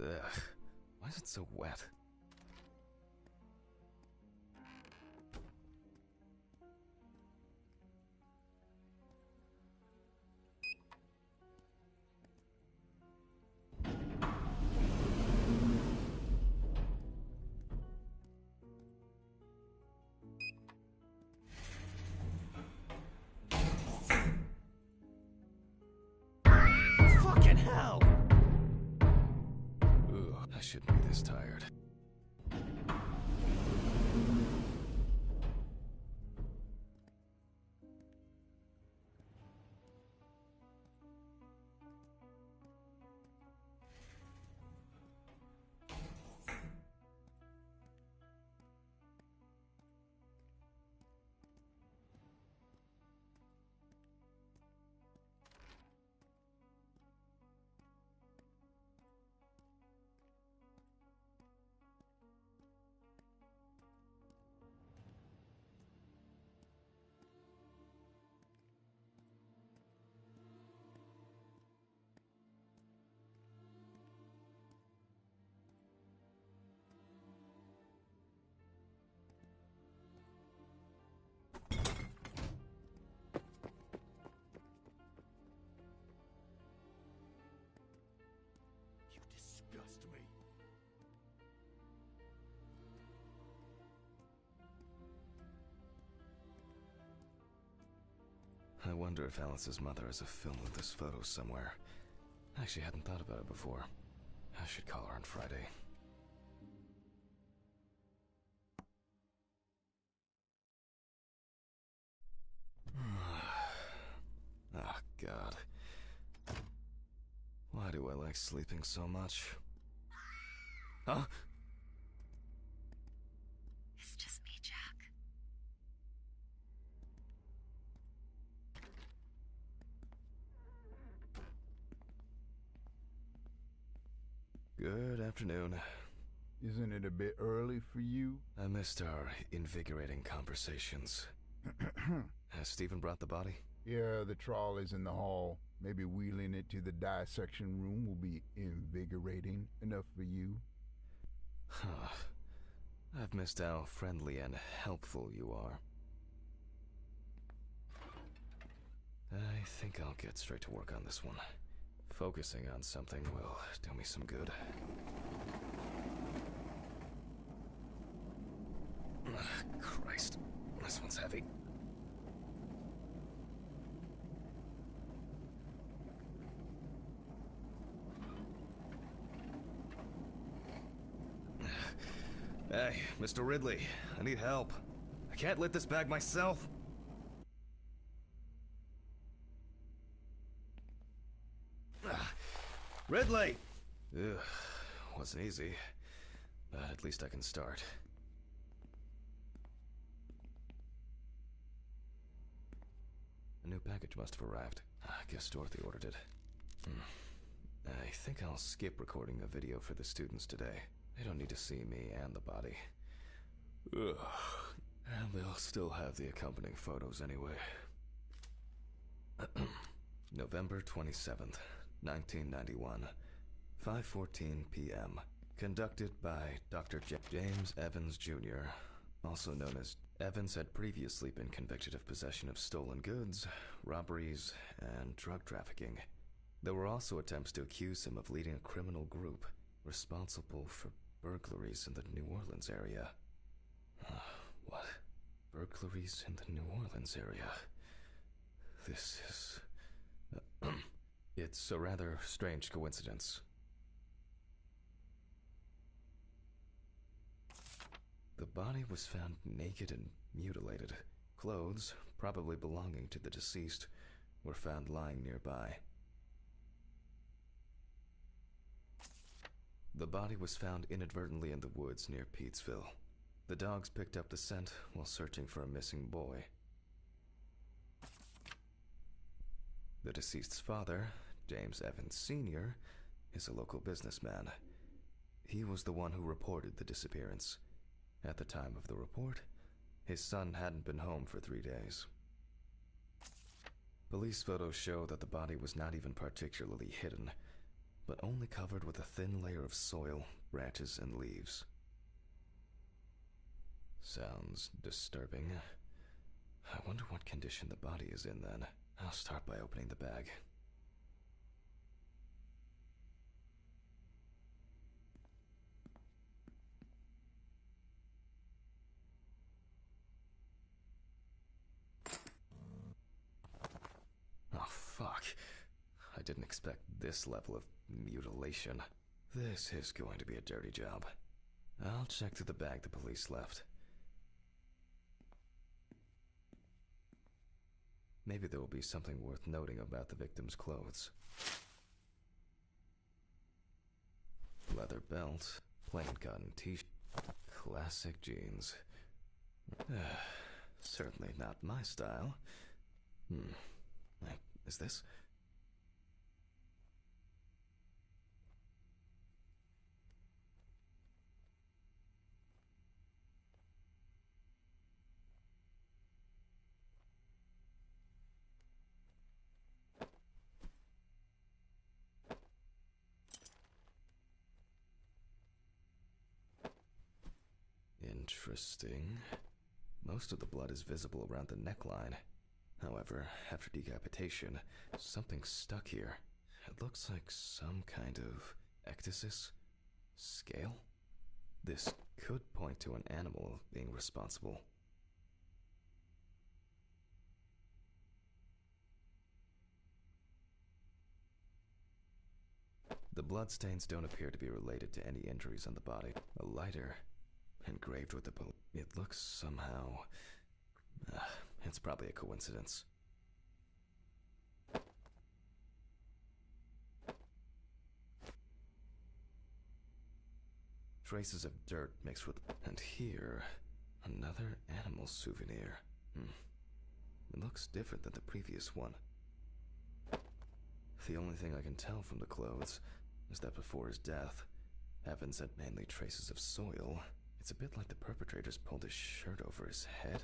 Ugh. Why is it so wet? Fucking hell! Ugh, I shouldn't be this tired. You disgust me. I wonder if Alice's mother has a film of this photo somewhere. I actually hadn't thought about it before. I should call her on Friday. Oh, God. Why do I like sleeping so much? Huh? It's just me, Jack. Good afternoon. Isn't it a bit early for you? I missed our invigorating conversations. Has Stephen brought the body? Yeah, the trolley's in the hall. Maybe wheeling it to the dissection room will be invigorating enough for you. Huh. I've missed how friendly and helpful you are. I I think I'll get straight to work on this one. Focusing on something will do me some good. Christ, this one's heavy. Hey, Mr. Ridley, I need help. I can't lift this bag myself. Ridley! Ugh, wasn't easy, but at least I can start. A new package must have arrived. I guess Dorothy ordered it. I think I'll skip recording a video for the students today. They don't need to see me and the body. Ugh. And they'll still have the accompanying photos anyway. November 27th, 1991, 5:14 p.m. Conducted by Dr. James Evans, Jr., also known as Evans had previously been convicted of possession of stolen goods, robberies, and drug trafficking. There were also attempts to accuse him of leading a criminal group responsible for burglaries in the New Orleans area. What? Burglaries in the New Orleans area? This is... It's a rather strange coincidence. The body was found naked and mutilated. Clothes, probably belonging to the deceased, were found lying nearby. The body was found inadvertently in the woods near Peetsville. The dogs picked up the scent while searching for a missing boy. The deceased's father, James Evans Sr., is a local businessman. He was the one who reported the disappearance. At the time of the report, his son hadn't been home for 3 days. Police photos show that the body was not even particularly hidden, but only covered with a thin layer of soil, branches, and leaves. Sounds disturbing. I wonder what condition the body is in then. I'll start by opening the bag. Oh, fuck. I didn't expect this level of mutilation. This is going to be a dirty job. I'll check through the bag the police left. Maybe there will be something worth noting about the victim's clothes. Leather belt, plain cotton t-shirt, classic jeans. Certainly not my style. Is this? Interesting. Most of the blood is visible around the neckline. However, after decapitation, something stuck here. It looks like some kind of ecdysis? Scale? This could point to an animal being responsible. The bloodstains don't appear to be related to any injuries on the body. A lighter, engraved with the it looks somehow... it's probably a coincidence. Traces of dirt mixed with... And here, another animal souvenir. It looks different than the previous one. The only thing I can tell from the clothes is that before his death, Evans had mainly traces of soil. It's a bit like the perpetrators pulled his shirt over his head.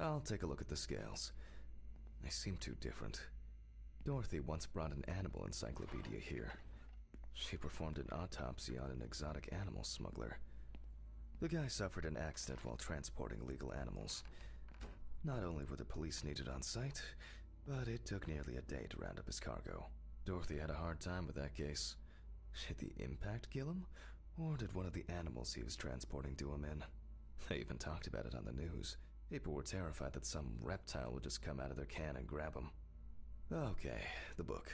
I'll take a look at the scales. They seem too different. Dorothy once brought an animal encyclopedia here. She performed an autopsy on an exotic animal smuggler. The guy suffered an accident while transporting illegal animals. Not only were the police needed on site, but it took nearly a day to round up his cargo. Dorothy had a hard time with that case. Did the impact kill him? Or did one of the animals he was transporting do him in? They even talked about it on the news. People were terrified that some reptile would just come out of their can and grab him. Okay, the book.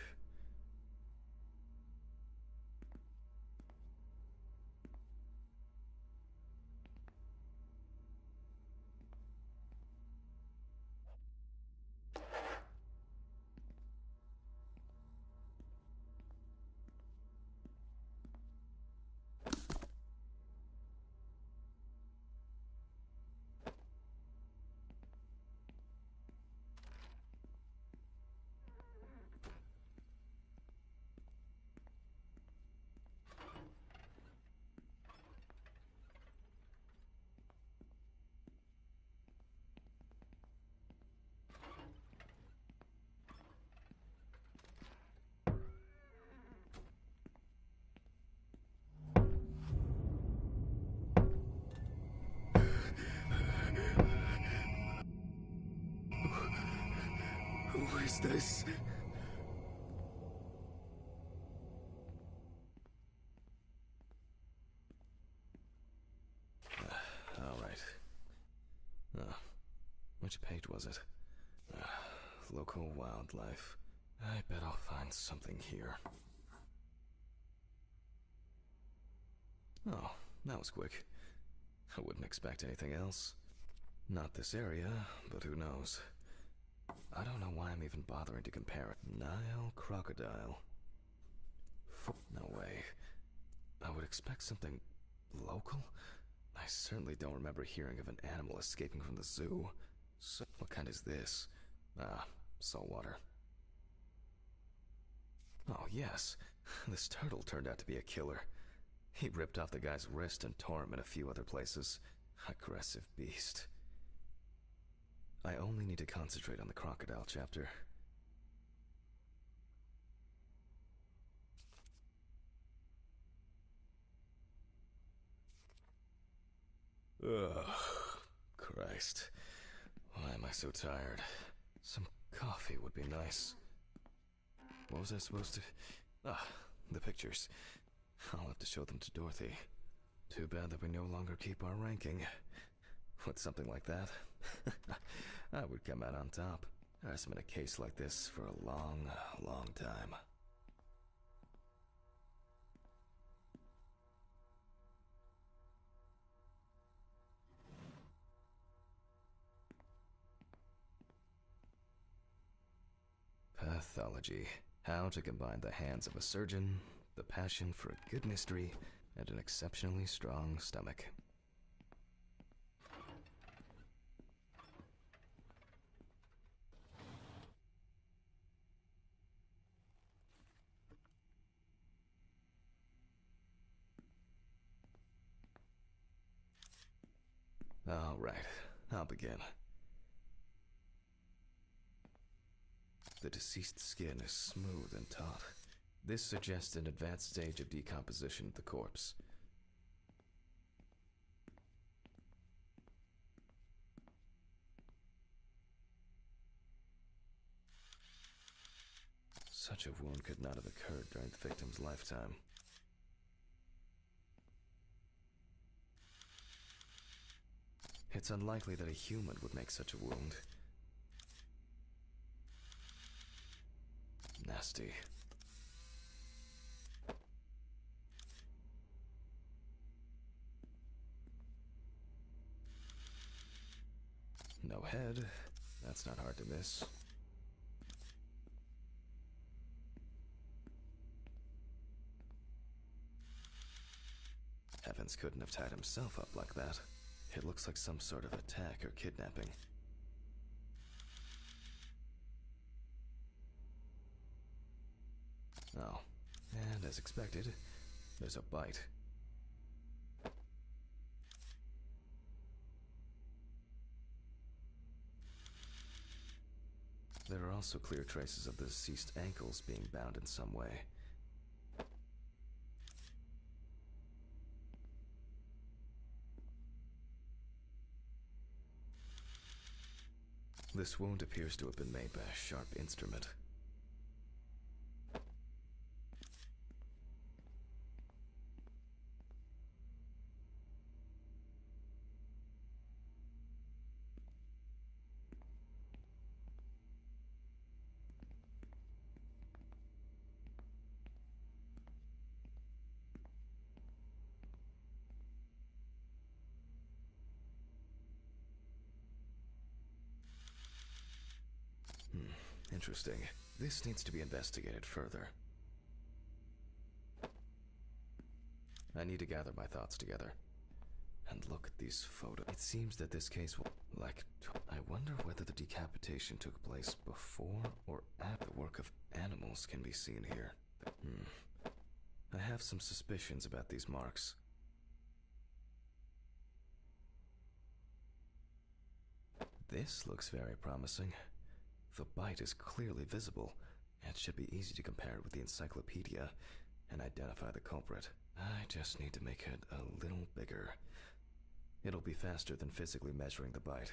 Who is this? All right. Which page was it? Local wildlife. I bet I'll find something here. Oh, that was quick. I wouldn't expect anything else. Not this area, but who knows? I don't know why I'm even bothering to compare it. Nile crocodile. No way. I would expect something local? I certainly don't remember hearing of an animal escaping from the zoo. So, what kind is this? Saltwater. Oh, yes. This turtle turned out to be a killer. He ripped off the guy's wrist and tore him in a few other places. Aggressive beast. I only need to concentrate on the crocodile chapter. Ugh. Christ. Why am I so tired? Some coffee would be nice. What was I supposed to... the pictures. I'll have to show them to Dorothy. Too bad that we no longer keep our ranking. With something like that, I would come out on top. There hasn't been a case like this for a long, long time. Pathology. How to combine the hands of a surgeon, the passion for a good mystery, and an exceptionally strong stomach. All right, I'll begin. The deceased skin is smooth and taut. This suggests an advanced stage of decomposition of the corpse. Such a wound could not have occurred during the victim's lifetime. It's unlikely that a human would make such a wound. Nasty. No head. That's not hard to miss. Evans couldn't have tied himself up like that. It looks like some sort of attack or kidnapping. Oh, and as expected, there's a bite. There are also clear traces of the deceased ankles being bound in some way. This wound appears to have been made by a sharp instrument. Interesting. This needs to be investigated further. I need to gather my thoughts together. And look at these photos. It seems that this case will... I wonder whether the decapitation took place before or after the work of animals can be seen here. I have some suspicions about these marks. This looks very promising. The bite is clearly visible. It should be easy to compare it with the encyclopedia and identify the culprit. I just need to make it a little bigger. It'll be faster than physically measuring the bite.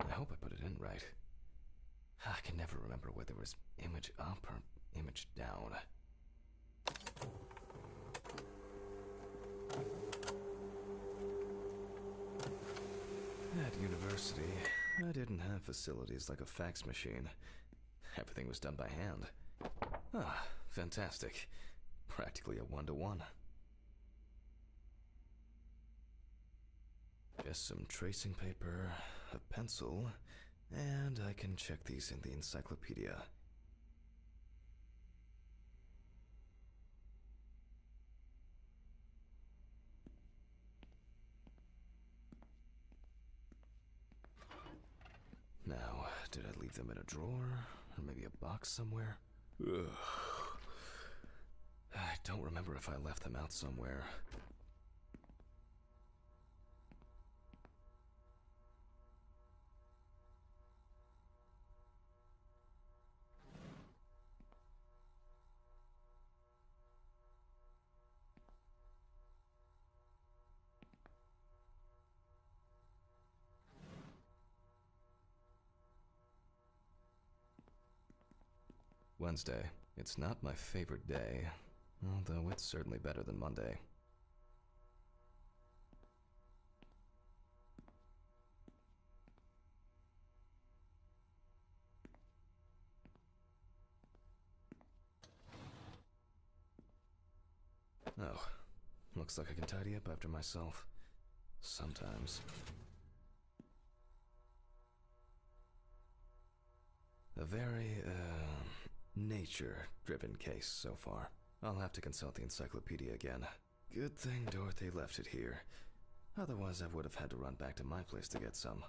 I hope I put it in right. I can never remember whether it was image up or image down. At university, I didn't have facilities like a fax machine. Everything was done by hand. Ah, fantastic. Practically a one-to-one. Just some tracing paper, a pencil, and I can check these in the encyclopedia. Now, did I leave them in a drawer? Or maybe a box somewhere? Ugh. I don't remember if I left them out somewhere. Wednesday. It's not my favorite day, although it's certainly better than Monday. Oh, looks like I can tidy up after myself. Sometimes. A very, nature-driven case so far. I'll have to consult the encyclopedia again. Good thing Dorothy left it here. Otherwise, I would have had to run back to my place to get some.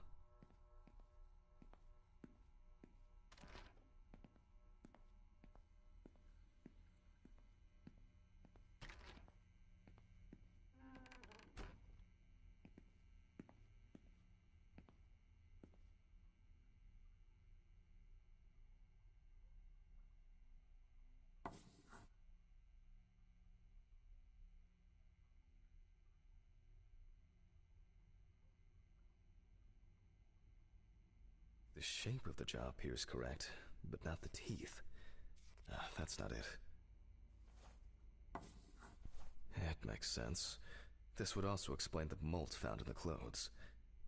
The shape of the jaw appears correct, but not the teeth. That's not it. It makes sense. This would also explain the molt found in the clothes.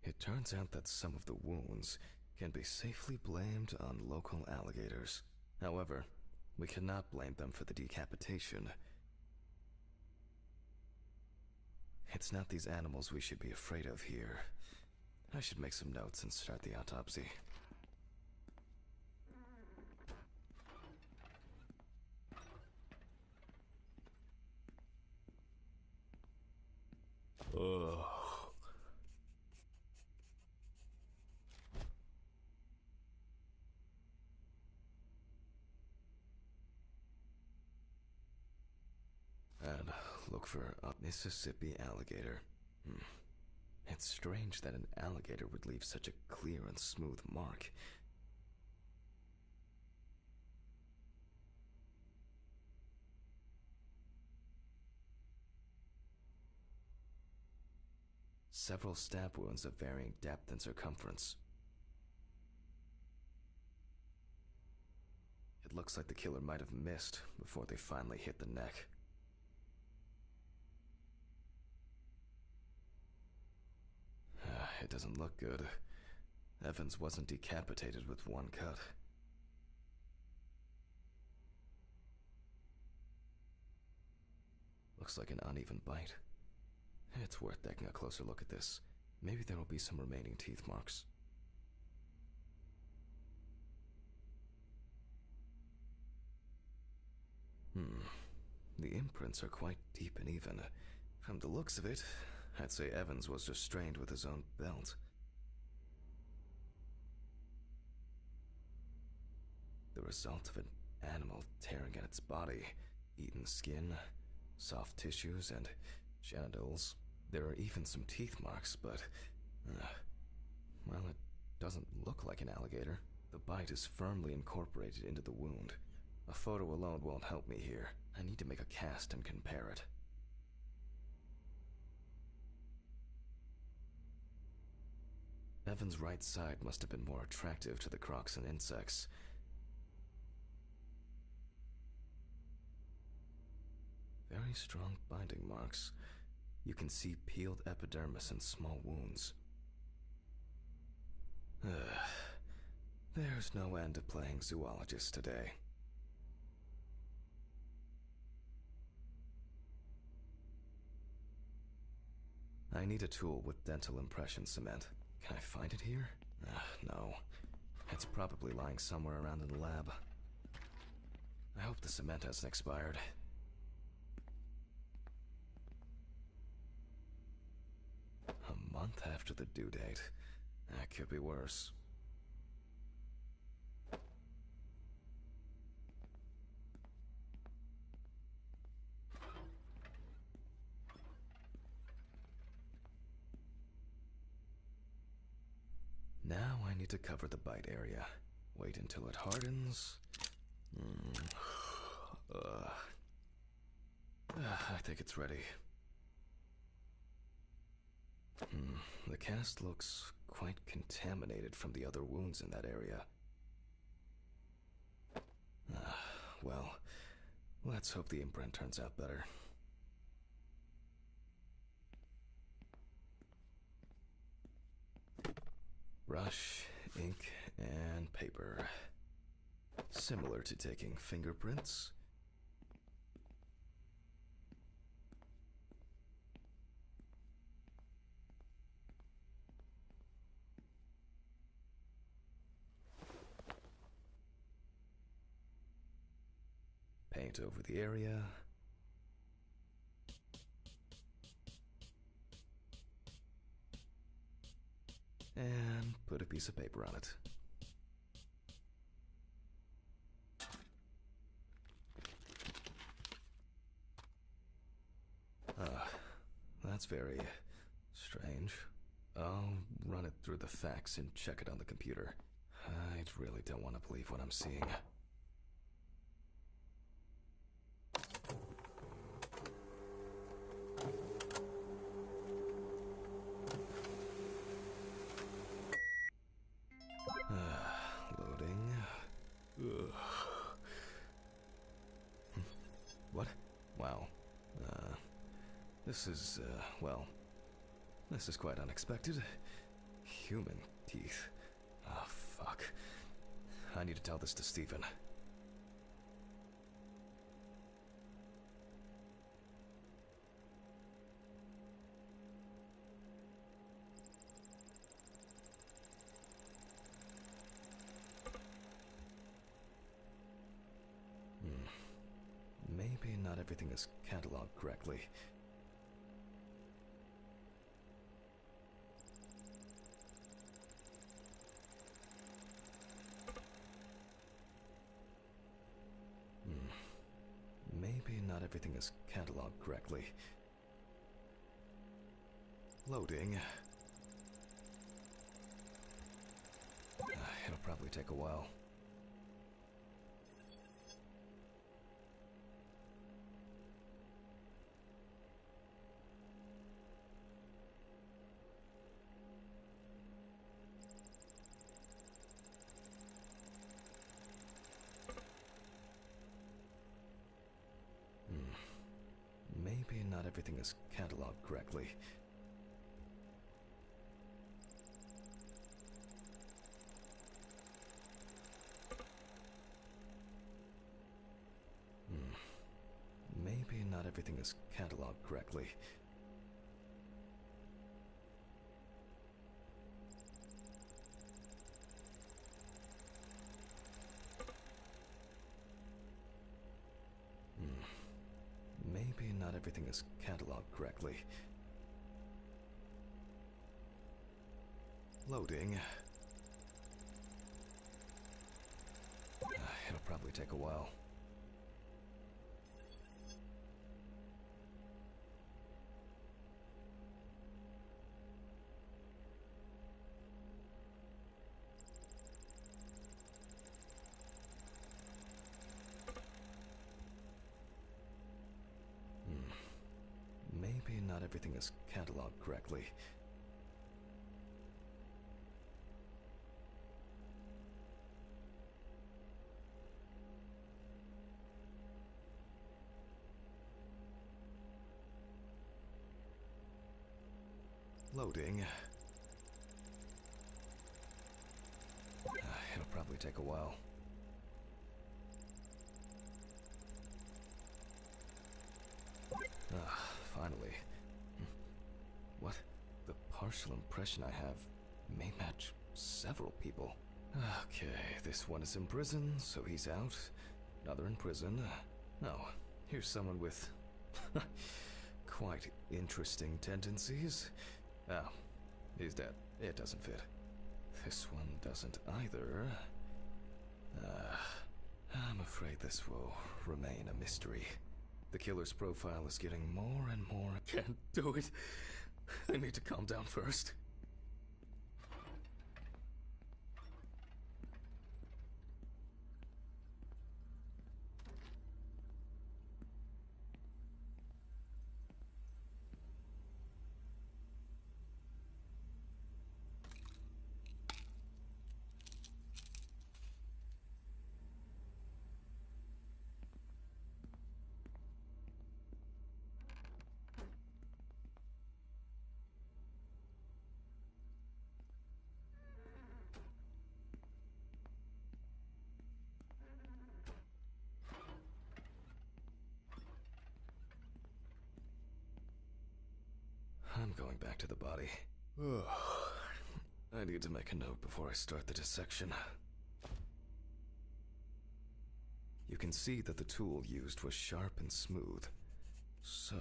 It turns out that some of the wounds can be safely blamed on local alligators. However, we cannot blame them for the decapitation. It's not these animals we should be afraid of here. I should make some notes and start the autopsy. Ugh. look for a Mississippi alligator. It's strange that an alligator would leave such a clear and smooth mark. Several stab wounds of varying depth and circumference. It looks like the killer might have missed before they finally hit the neck. It doesn't look good. Evans wasn't decapitated with one cut. Looks like an uneven bite. It's worth taking a closer look at this. Maybe there will be some remaining teeth marks. The imprints are quite deep and even. From the looks of it, I'd say Evans was restrained with his own belt. The result of an animal tearing at its body, eaten skin, soft tissues, and genitals. There are even some teeth marks, but, well, it doesn't look like an alligator. The bite is firmly incorporated into the wound. A photo alone won't help me here. I need to make a cast and compare it. Evan's right side must have been more attractive to the crocs and insects. Very strong binding marks. You can see peeled epidermis and small wounds. There's no end to playing zoologist today. I need a tool with dental impression cement. Can I find it here? No. It's probably lying somewhere around in the lab. I hope the cement hasn't expired. A month after the due date. That could be worse. Now I need to cover the bite area. Wait until it hardens. I think it's ready. The cast looks quite contaminated from the other wounds in that area. Well, let's hope the imprint turns out better. Brush, ink, and paper. Similar to taking fingerprints. Paint over the area. And put a piece of paper on it. That's very strange. I'll run it through the facts and check it on the computer. I really don't want to believe what I'm seeing. Loading. What? Wow. This is, well, this is quite unexpected. Human teeth. Oh, fuck. I need to tell this to Stephen. Maybe not everything is cataloged correctly. Maybe not everything is cataloged correctly. Loading. It'll probably take a while. Maybe not everything is cataloged correctly. Maybe not everything is cataloged correctly. Maybe not everything is cataloged correctly. Loading. It'll probably take a while. Maybe not everything is cataloged correctly. Loading. It'll probably take a while. Finally. What? The partial impression I have may match several people. Okay, this one is in prison, so he's out. Another in prison. No, here's someone with quite interesting tendencies. Oh, he's dead. It doesn't fit. This one doesn't either. I'm afraid this will remain a mystery. The killer's profile is getting more and more. I can't do it. I need to calm down first. I'm going back to the body. I need to make a note before I start the dissection. You can see that the tool used was sharp and smooth. So,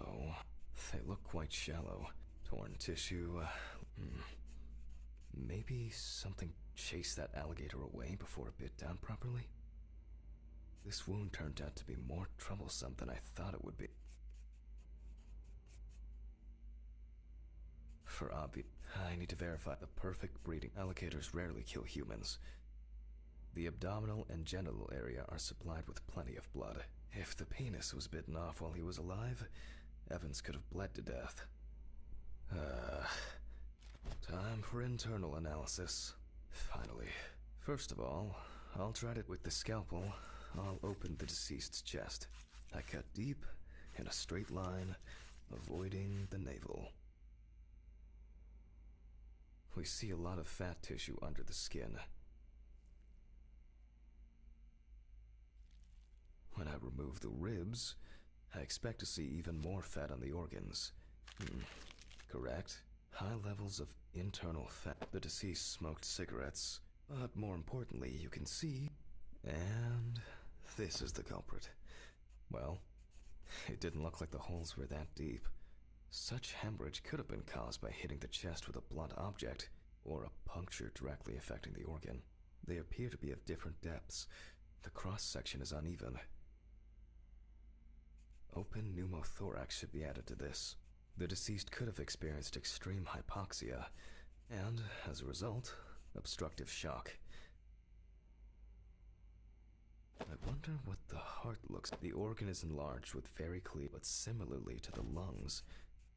they look quite shallow. Torn tissue. Maybe something chased that alligator away before it bit down properly? This wound turned out to be more troublesome than I thought it would be. For obvious, I need to verify the perfect breeding. Alligators rarely kill humans. The abdominal and genital area are supplied with plenty of blood. If the penis was bitten off while he was alive, Evans could have bled to death. Time for internal analysis. Finally. First of all, I'll try it with the scalpel. I'll open the deceased's chest. I cut deep, in a straight line, avoiding the navel. We see a lot of fat tissue under the skin. When I remove the ribs, I expect to see even more fat on the organs. Correct. High levels of internal fat. The deceased smoked cigarettes, but more importantly, you can see... And this is the culprit. Well, it didn't look like the holes were that deep. Such hemorrhage could have been caused by hitting the chest with a blunt object, or a puncture directly affecting the organ. They appear to be of different depths. The cross-section is uneven. open pneumothorax should be added to this. The deceased could have experienced extreme hypoxia and, as a result, obstructive shock. I wonder what the heart looks like. The organ is enlarged with very clear, but similarly to the lungs,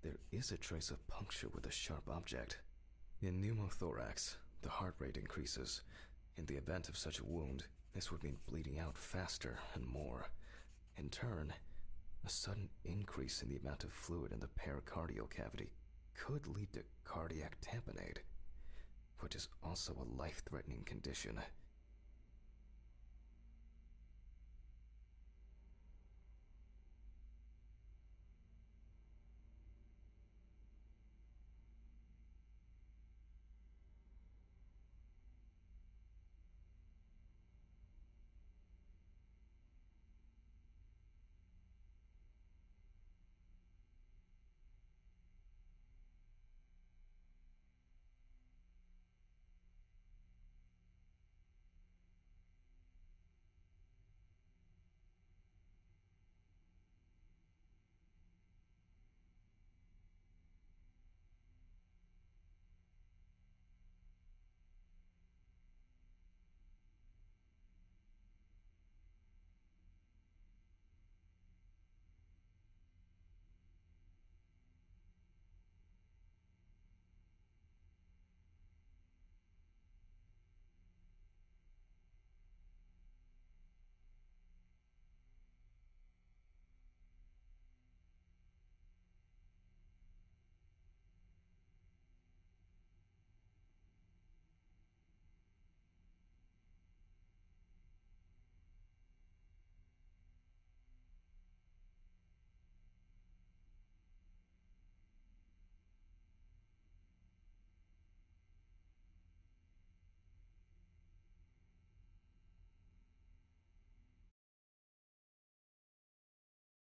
there is a trace of puncture with a sharp object. In pneumothorax, the heart rate increases. In the event of such a wound, this would mean bleeding out faster and more. In turn, a sudden increase in the amount of fluid in the pericardial cavity could lead to cardiac tamponade, which is also a life-threatening condition.